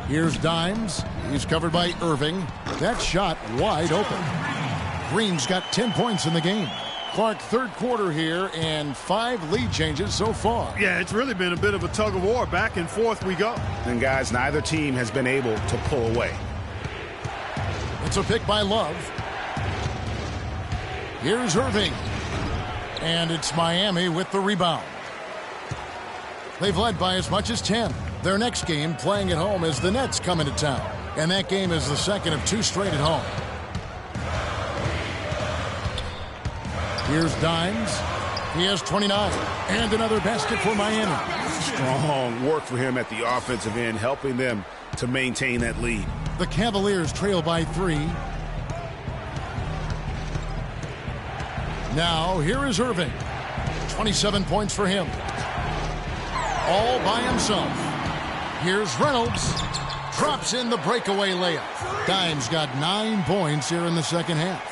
Here's Dimes. He's covered by Irving. That shot wide open. Green's got 10 points in the game. Clark, 3rd quarter here, and 5 lead changes so far. Yeah, it's really been a bit of a tug of war. Back and forth we go. And guys, neither team has been able to pull away. It's a pick by Love. Here's Irving. And it's Miami with the rebound. They've led by as much as 10. Their next game playing at home as the Nets come into town. And that game is the second of 2 straight at home. Here's Dimes. He has 29. And another basket for Miami. Strong work for him at the offensive end, helping them to maintain that lead. The Cavaliers trail by 3. Now, here is Irving. 27 points for him. All by himself. Here's Reynolds. Drops in the breakaway layup. Dimes got 9 points here in the second half.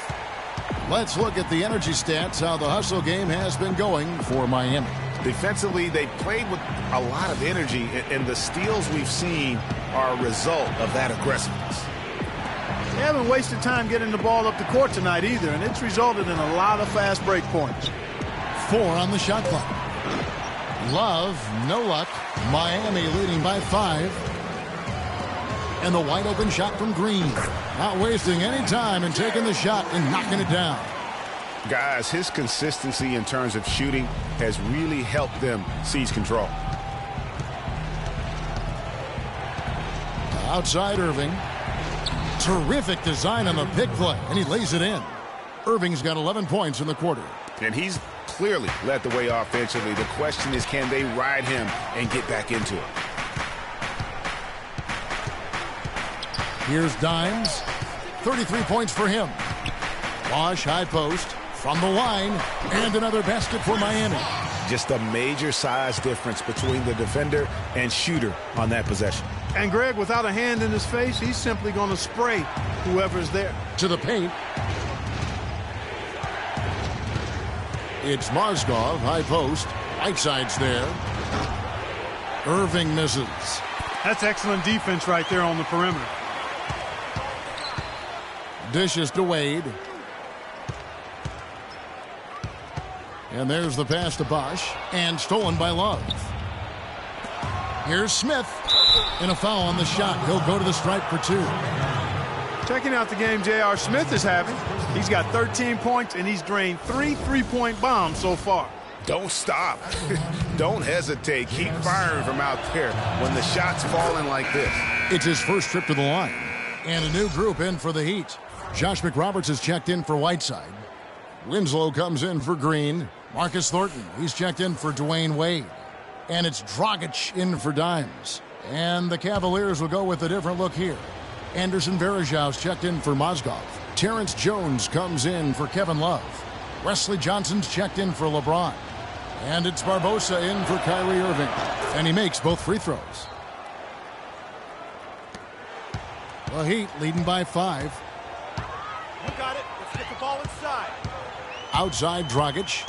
Let's look at the energy stats, how the hustle game has been going for Miami. Defensively, they played with a lot of energy, and the steals we've seen are a result of that aggressiveness. They haven't wasted time getting the ball up the court tonight either, and it's resulted in a lot of fast break points. 4 on the shot clock. Love, no luck. Miami leading by 5. And the wide open shot from Green. Not wasting any time and taking the shot and knocking it down. Guys, his consistency in terms of shooting has really helped them seize control. Outside Irving. Terrific design on the pick play, and he lays it in. Irving's got 11 points in the quarter. And he's clearly led the way offensively. The question is, can they ride him and get back into it? Here's Dimes. 33 points for him. Bosch, high post, from the line, and another basket for Miami. Just a major size difference between the defender and shooter on that possession. And Greg, without a hand in his face, he's simply going to spray whoever's there. To the paint. It's Mozgov, high post. Whiteside's there. Irving misses. That's excellent defense right there on the perimeter. Dishes to Wade. And there's the pass to Bosch. And stolen by Love. Here's Smith. And a foul on the shot. He'll go to the stripe for 2. Checking out the game J.R. Smith is having. He's got 13 points, and he's drained 3 3-point bombs so far. Don't stop. Don't hesitate. Keep firing from out there when the shot's falling like this. It's his first trip to the line. And a new group in for the Heat. Josh McRoberts has checked in for Whiteside. Winslow comes in for Green. Marcus Thornton, he's checked in for Dwayne Wade. And it's Dragic in for Dimes. And the Cavaliers will go with a different look here. Anderson Varejau's checked in for Mozgov. Terrence Jones comes in for Kevin Love. Wesley Johnson's checked in for LeBron. And it's Barbosa in for Kyrie Irving. And he makes both free throws. The Heat leading by 5. You got it. Let's get the ball inside. Outside Dragic.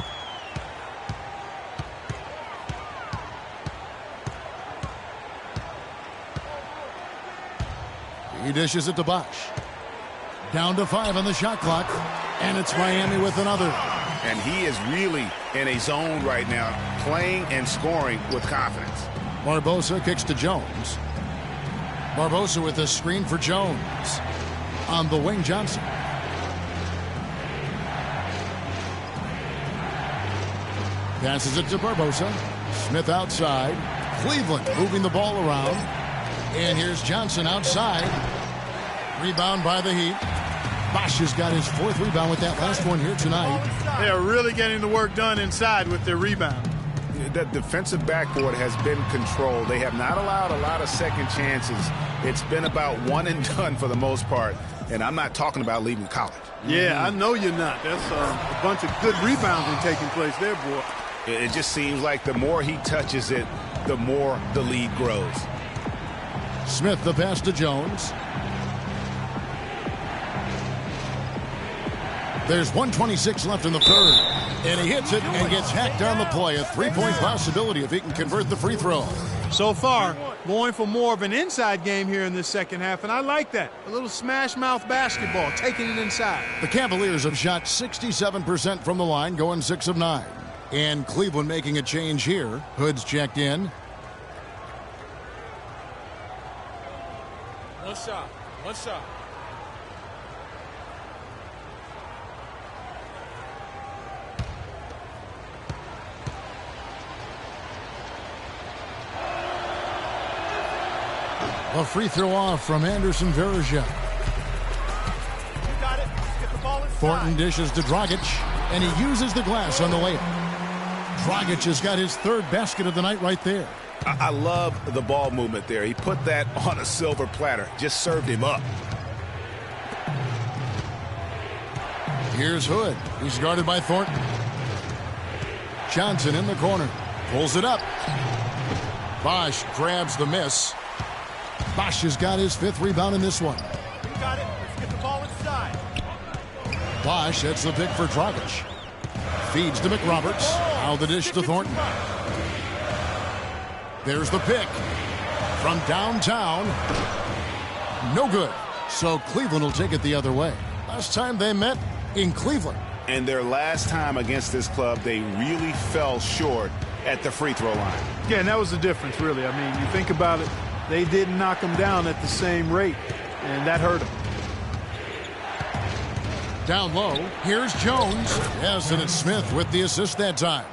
He dishes it to Bosch. Down to 5 on the shot clock. And it's Miami with another. And he is really in a zone right now, playing and scoring with confidence. Barbosa kicks to Jones. Barbosa with a screen for Jones. On the wing, Johnson. Passes it to Barbosa. Smith outside. Cleveland moving the ball around. And here's Johnson outside. Rebound by the Heat. Bosch has got his 4th rebound with that last one here tonight. They are really getting the work done inside with their rebound. That defensive backboard has been controlled. They have not allowed a lot of second chances. It's been about one and done for the most part. And I'm not talking about leaving college. Yeah, I know you're not. That's a bunch of good rebounding taking place there, boy. It just seems like the more he touches it, the more the lead grows. Smith the pass to Jones. There's 1:26 left in the third. And he hits it and gets hacked on the play. A 3-point possibility if he can convert the free throw. So far, going for more of an inside game here in this second half, and I like that. A little smash mouth basketball, taking it inside. The Cavaliers have shot 67% from the line, going 6 of 9. And Cleveland making a change here. Hood's checked in. One shot. One shot. A free throw off from Anderson Varejau. You got it. Let's get the ball inside. Thornton dishes to Dragic, and he uses the glass on the layup. Dragic has got his 3rd basket of the night right there. I love the ball movement there. He put that on a silver platter. Just served him up. Here's Hood. He's guarded by Thornton. Johnson in the corner. Pulls it up. Bosch grabs the miss. Bosch has got his 5th rebound in this one. You got it. Let's get the ball inside. Bosch hits the pick for Dragic. Feeds to McRoberts. Now the dish to Thornton. There's the pick. From downtown. No good. So Cleveland will take it the other way. Last time they met in Cleveland. And their last time against this club, they really fell short at the free throw line. Yeah, and that was the difference, really. I mean, you think about it, they didn't knock him down at the same rate, and that hurt him. Down low, here's Jones. Yes, and it's Smith with the assist that time.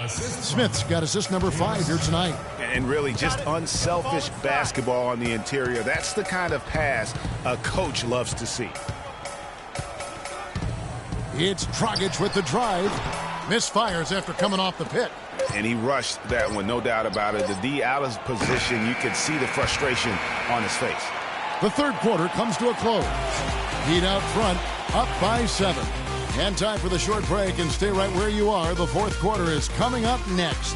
Smith's got assist number 5 here tonight. And really just unselfish basketball on the interior. That's the kind of pass a coach loves to see. It's Dragic with the drive. Misfires after coming off the pick. And he rushed that one, no doubt about it. The D out of position, you could see the frustration on his face. The third quarter comes to a close. Heat out front, up by 7. And time for the short break, and stay right where you are. The fourth quarter is coming up next.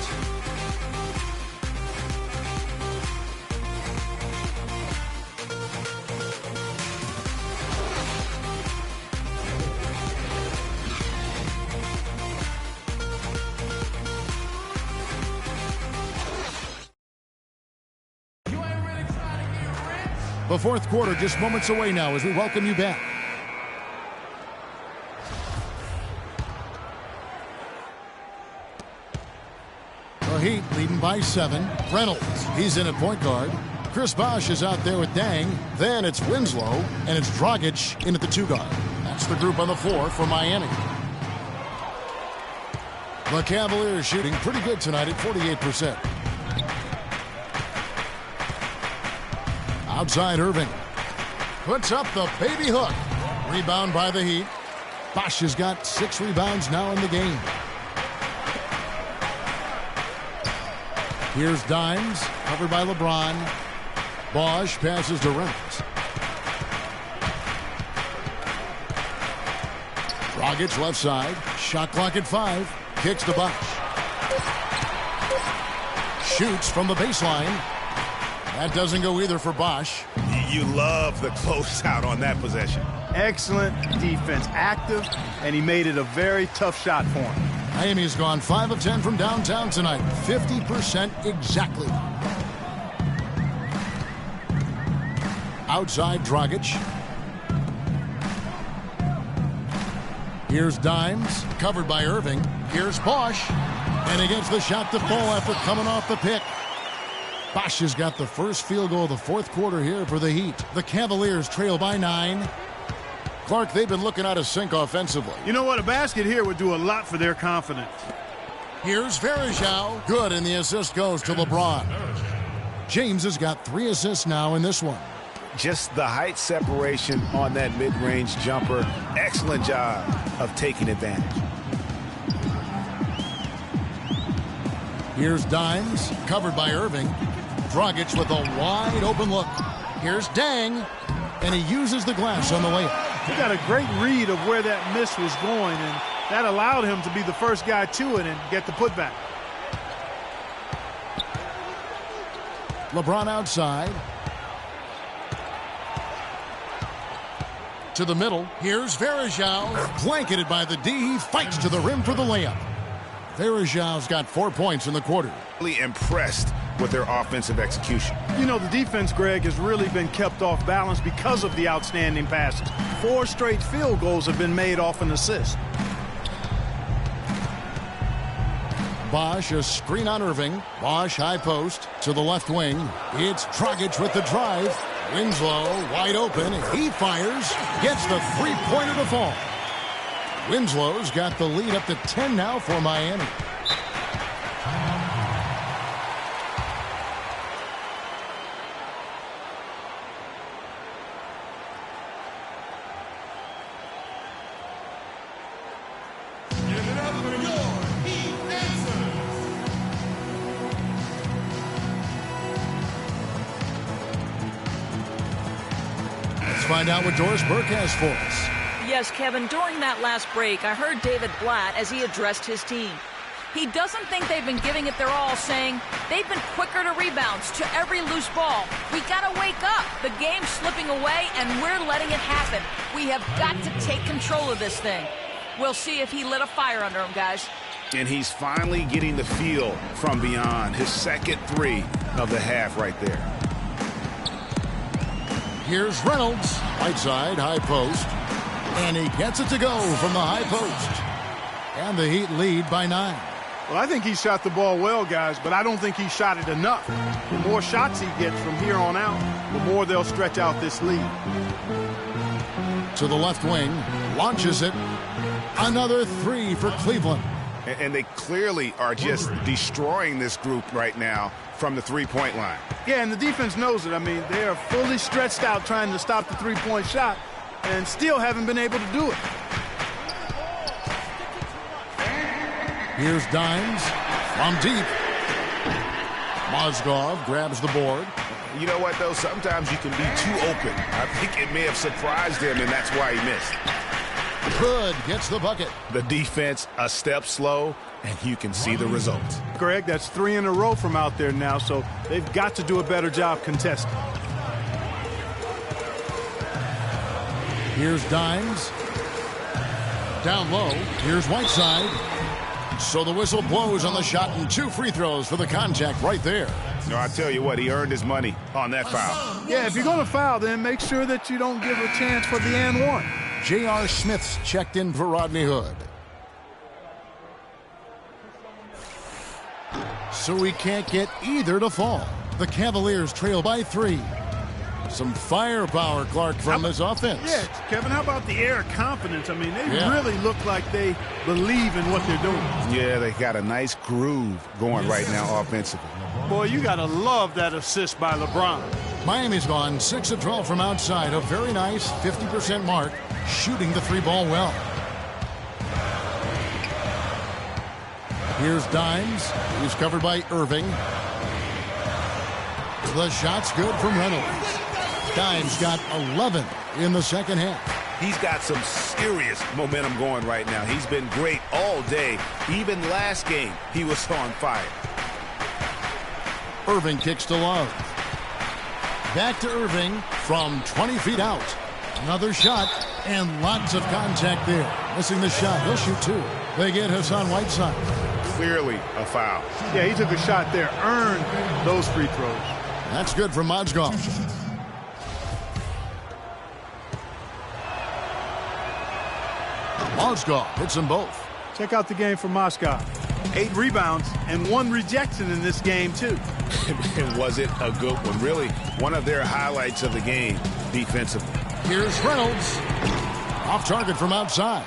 The fourth quarter just moments away now as we welcome you back. The Heat leading by 7. Reynolds, he's in at point guard. Chris Bosh is out there with Dang. Then it's Winslow, and it's Dragic in at the 2 guard. That's the group on the floor for Miami. The Cavaliers shooting pretty good tonight at 48%. Outside Irving. Puts up the baby hook. Rebound by the Heat. Bosh has got 6 rebounds now in the game. Here's Dimes, covered by LeBron. Bosh passes to Reynolds. Dragic left side. Shot clock at 5. Kicks to Bosh. Shoots from the baseline. That doesn't go either for Bosh. You love the closeout on that possession. Excellent defense, active, and he made it a very tough shot for him. Miami's gone 5 of 10 from downtown tonight. 50% exactly. Outside Dragic. Here's Dimes, covered by Irving. Here's Bosh. And he gets the shot to fall after coming off the pick. Bosh has got the first field goal of the fourth quarter here for the Heat. The Cavaliers trail by 9. Clark, they've been looking out of sync offensively. You know what? A basket here would do a lot for their confidence. Here's Varejao. Good, and the assist goes to LeBron. James has got 3 assists now in this one. Just the height separation on that mid-range jumper. Excellent job of taking advantage. Here's Dimes, covered by Irving. Dragic with a wide open look. Here's Dang, and he uses the glass on the layup. He got a great read of where that miss was going, and that allowed him to be the first guy to it and get the putback. LeBron outside. To the middle. Here's Varejao. Blanketed by the D. He fights to the rim for the layup. Varejao's got 4 points in the quarter. Really impressed with their offensive execution. You know, the defense, Greg, has really been kept off balance because of the outstanding passes. 4 straight field goals have been made off an assist. Bosh, a screen on Irving. Bosh, high post to the left wing. It's Dragic with the drive. Winslow, wide open. He fires. Gets the three-pointer to fall. Winslow's got the lead up to 10 now for Miami. Give it up for your Heat answers. Let's find out what Doris Burke has for us. Yes, Kevin, during that last break, I heard David Blatt as he addressed his team. He doesn't think they've been giving it their all, saying they've been quicker to rebounds, to every loose ball. We got to wake up. The game's slipping away, and we're letting it happen. We have got to take control of this thing. We'll see if he lit a fire under him, guys. And he's finally getting the feel from beyond. His second 3 of the half right there. Here's Reynolds. Right side, high post. And he gets it to go from the high post. And the Heat lead by 9. Well, I think he shot the ball well, guys, but I don't think he shot it enough. The more shots he gets from here on out, the more they'll stretch out this lead. To the left wing, launches it. Another three for Cleveland. And they clearly are just destroying this group right now from the three-point line. Yeah, and the defense knows it. I mean, they are fully stretched out trying to stop the three-point shot and still haven't been able to do it. Here's Dimes from deep. Mozgov grabs the board. You know what, though? Sometimes you can be too open. I think it may have surprised him, and that's why he missed. Hood gets the bucket. The defense a step slow, and you can see the results. Greg, that's 3 in a row from out there now, so they've got to do a better job contesting. Here's Dimes. Down low. Here's Whiteside. So the whistle blows on the shot and 2 free throws for the contact right there. No, I tell you what, he earned his money on that foul. Yeah, if you're going to foul, then make sure that you don't give a chance for the and one. J.R. Smith's checked in for Rodney Hood. So we can't get either to fall. The Cavaliers trail by 3. Some firepower, Clark, from this offense. Yeah, Kevin, how about the air of confidence? I mean, they really look like they believe in what they're doing. Yeah, they got a nice groove going right now offensively. Boy, you got to love that assist by LeBron. Miami's gone 6 of 12 from outside. A very nice 50% mark, shooting the 3-ball well. Here's Dimes. He's covered by Irving. The shot's good from Reynolds. Dimes got 11 in the second half. He's got some serious momentum going right now. He's been great all day. Even last game, he was on fire. Irving kicks to Love. Back to Irving from 20 feet out. Another shot and lots of contact there. Missing the shot. He'll shoot 2. They get Hassan Whiteside. Clearly a foul. Yeah, he took a shot there. Earned those free throws. That's good for Mozgov. Mozgov hits them both. Check out the game for Mozgov. 8 rebounds and 1 rejection in this game, too. And was it a good one? Really, one of their highlights of the game defensively. Here's Reynolds. Off target from outside.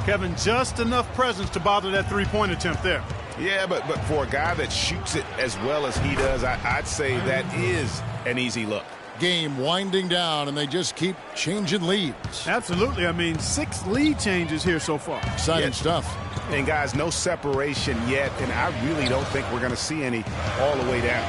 Kevin, just enough presence to bother that 3-point attempt there. Yeah, but for a guy that shoots it as well as he does, I'd say that is an easy look. Game winding down, and they just keep changing leads. Absolutely. I mean, 6 lead changes here so far. Exciting stuff. And, guys, no separation yet, and I really don't think we're going to see any all the way down.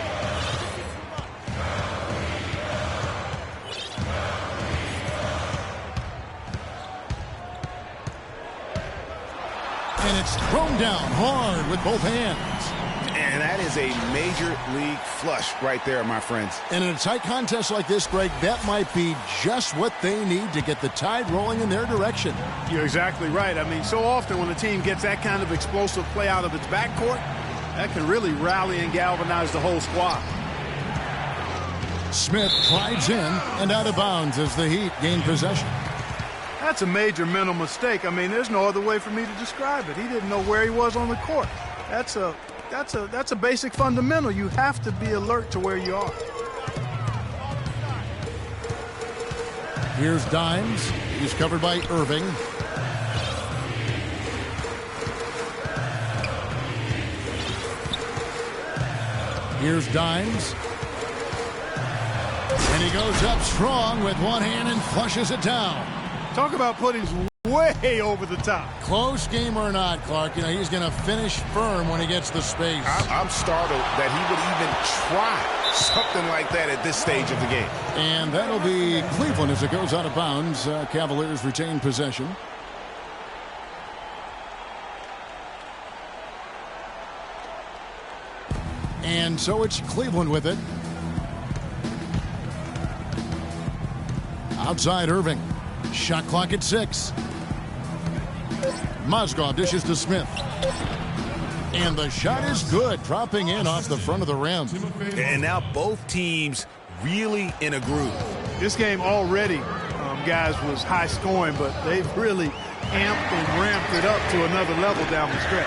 And it's thrown down hard with both hands. And that is a major league flush right there, my friends. And in a tight contest like this, Greg, that might be just what they need to get the tide rolling in their direction. You're exactly right. I mean, so often when a team gets that kind of explosive play out of its backcourt, that can really rally and galvanize the whole squad. Smith slides in and out of bounds as the Heat gain possession. That's a major mental mistake. I mean, there's no other way for me to describe it. He didn't know where he was on the court. That's a basic fundamental. You have to be alert to where you are. Here's Dimes. He's covered by Irving. Here's Dimes. And he goes up strong with one hand and flushes it down. Talk about putting way over the top. Close game or not, Clark, you know, he's going to finish firm when he gets the space. I'm startled that he would even try something like that at this stage of the game. And that'll be Cleveland as it goes out of bounds. Cavaliers retain possession. And so it's Cleveland with it. Outside Irving. Shot clock at 6. Mozgov dishes to Smith. And the shot is good, dropping in off the front of the rim. And now both teams really in a groove. This game already, guys, was high scoring, but they've really amped and ramped it up to another level down the stretch.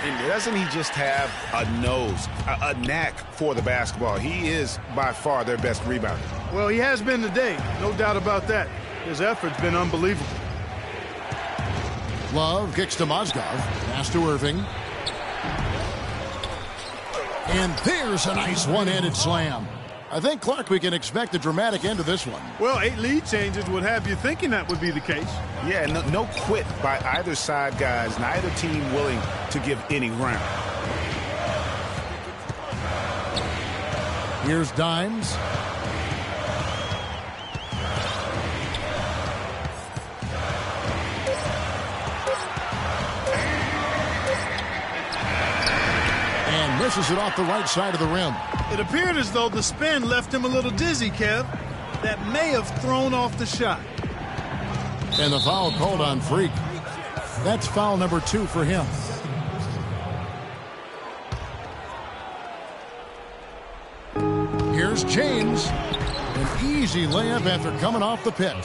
And doesn't he just have a nose, a knack for the basketball? He is by far their best rebounder. Well, he has been today, no doubt about that. His effort's been unbelievable. Love kicks to Mozgov. Pass to Irving. And there's a nice one-handed slam. I think, Clark, we can expect a dramatic end to this one. Well, 8 lead changes would have you thinking that would be the case. Yeah, no quit by either side, guys. Neither team willing to give any ground. Here's Dimes. And misses it off the right side of the rim. It appeared as though the spin left him a little dizzy, Kev. That may have thrown off the shot. And the foul called on Freak. That's foul number 2 for him. Here's James. An easy layup after coming off the pick.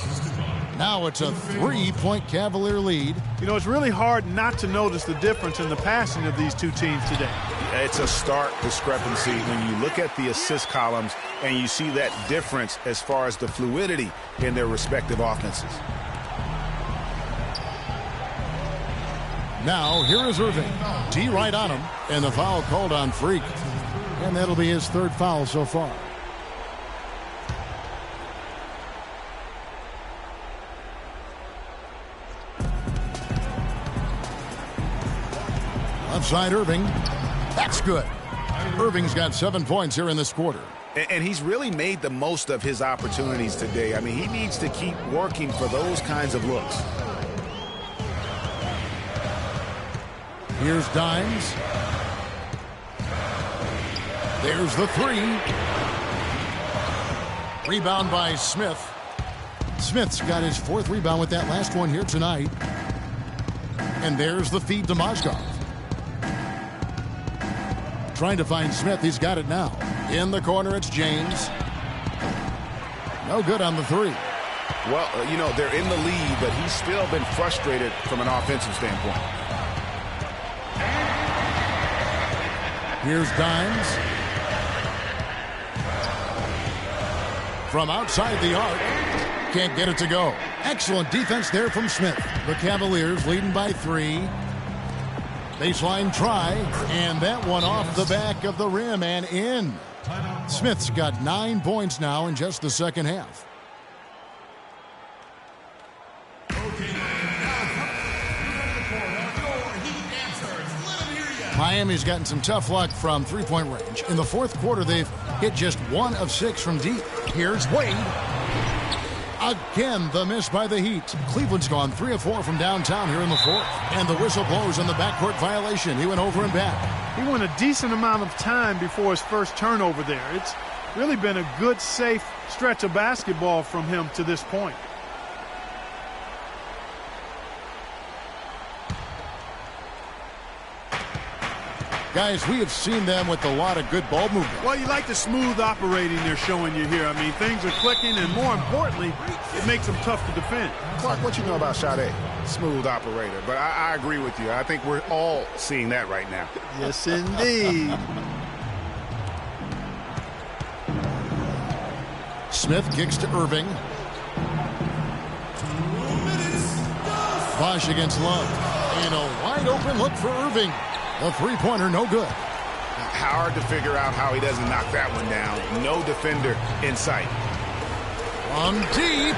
Now it's a 3-point Cavalier lead. You know, it's really hard not to notice the difference in the passing of these two teams today. It's a stark discrepancy when you look at the assist columns and you see that difference as far as the fluidity in their respective offenses. Now, here is Irving. D right on him, and the foul called on Freak. And that'll be his 3rd foul so far. Left side, Irving. That's good. Irving's got 7 points here in this quarter. And he's really made the most of his opportunities today. I mean, he needs to keep working for those kinds of looks. Here's Dimes. There's the 3. Rebound by Smith. Smith's got his 4th rebound with that last one here tonight. And there's the feed to Mozgov. Trying to find Smith. He's got it now. In the corner, it's James. No good on the 3. Well, you know, they're in the lead, but he's still been frustrated from an offensive standpoint. Here's Dimes. From outside the arc. Can't get it to go. Excellent defense there from Smith. The Cavaliers leading by 3. Baseline try, and that one off the back of the rim and in. Smith's got 9 points now in just the second half. Miami's gotten some tough luck from three-point range. In the 4th quarter, they've hit just 1 of 6 from deep. Here's Wade. Again, the miss by the Heat. Cleveland's gone 3 of 4 from downtown here in the 4th. And the whistle blows on the backcourt violation. He went over and back. He went a decent amount of time before his first turnover there. It's really been a good, safe stretch of basketball from him to this point. Guys, we have seen them with a lot of good ball movement. Well, you like the smooth operating they're showing you here. I mean, things are clicking, and more importantly, it makes them tough to defend. Clark, what you know about Sade? Smooth operator. But I agree with you. I think we're all seeing that right now. Yes, indeed. Smith kicks to Irving. Bosch against Love. And a wide open look for Irving. A three-pointer, no good. Hard to figure out how he doesn't knock that one down. No defender in sight. On deep.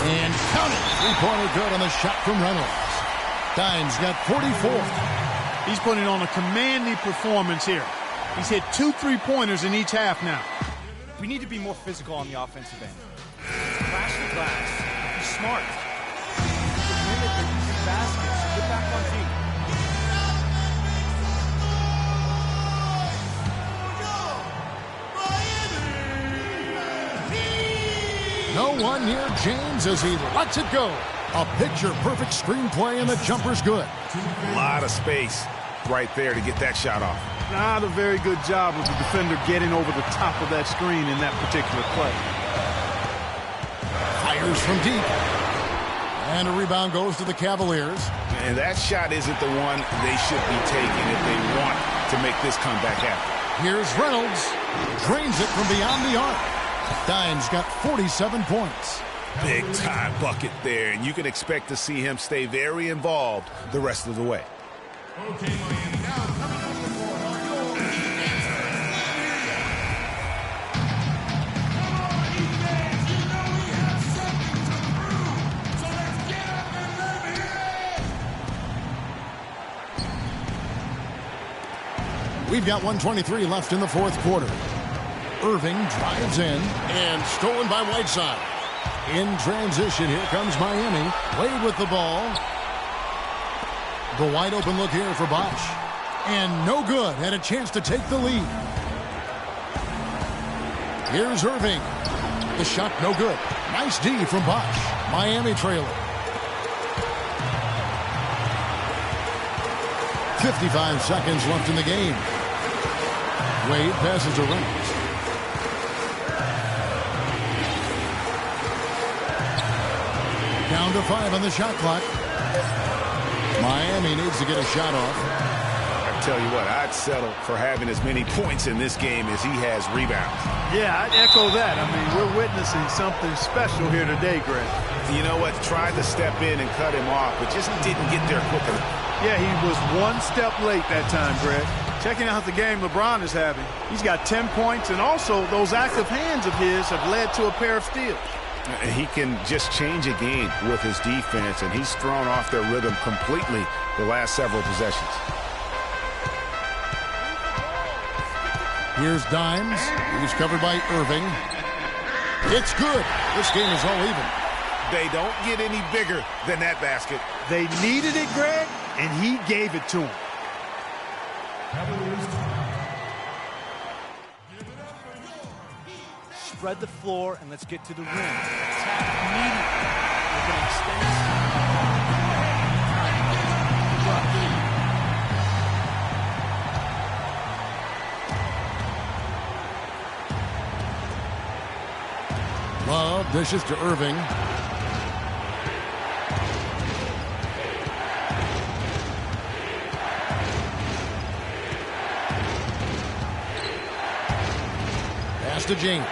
And count it. Three-pointer good on the shot from Reynolds. Dimes got 44. He's putting on a commanding performance here. He's hit 2 3-pointers in each half now. We need to be more physical on the offensive end. Crash the glass. Be smart. The minute they're using baskets, get back on feet. No one near James as he lets it go. A picture-perfect screenplay, and the jumper's good. A lot of space right there to get that shot off. Not a very good job of the defender getting over the top of that screen in that particular play. Fires from deep. And a rebound goes to the Cavaliers. And that shot isn't the one they should be taking if they want to make this comeback happen. Here's Reynolds. Drains it from beyond the arc. Dimes got 47 points. Big time bucket there, and you can expect to see him stay very involved the rest of the way. Okay, Miami, now coming from the court are your Heat dancers. Come on, Heat fans, you know we have something to prove. So let's get up and let me hear it. We've got 1:23 left in the fourth quarter. Irving drives in and stolen by Whiteside. In transition, here comes Miami. Wade with the ball. The wide open look here for Bosch. And no good. Had a chance to take the lead. Here's Irving. The shot no good. Nice D from Bosch. Miami trailer. 55 seconds left in the game. Wade passes to Reynolds. Down to 5 on the shot clock. Miami needs to get a shot off. I tell you what, I'd settle for having as many points in this game as he has rebounds. Yeah, I'd echo that. I mean, we're witnessing something special here today, Greg. You know what? Tried to step in and cut him off, but just didn't get there quick enough. Yeah, he was one step late that time, Greg. Checking out the game LeBron is having. He's got 10 points, and also those active hands of his have led to a pair of steals. He can just change a game with his defense, and he's thrown off their rhythm completely the last several possessions. Here's Dimes. He's covered by Irving. It's good. This game is all even. They don't get any bigger than that basket. They needed it, Greg, and he gave it to them. Spread the floor and let's get to the rim. Attack immediately. We're going to extend Love dishes to Irving. Pass to James.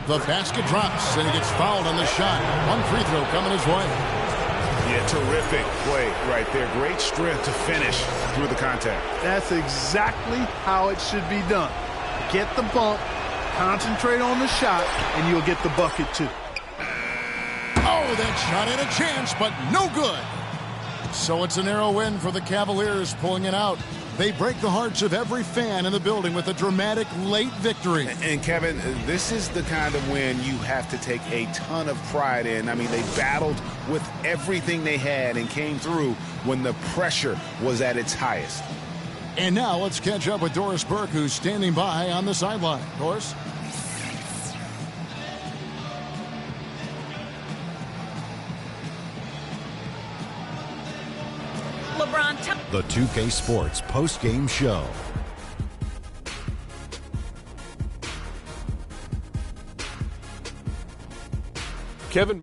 The basket drops, and he gets fouled on the shot. One free throw coming his way. Yeah, terrific play right there. Great strength to finish through the contact. That's exactly how it should be done. Get the bump, concentrate on the shot, and you'll get the bucket too. Oh, that shot had a chance, but no good. So it's a narrow win for the Cavaliers, pulling it out. They break the hearts of every fan in the building with a dramatic late victory. And Kevin, this is the kind of win you have to take a ton of pride in. I mean, they battled with everything they had and came through when the pressure was at its highest. And now let's catch up with Doris Burke, who's standing by on the sideline. Doris? LeBron, The 2K Sports post-game show. Kevin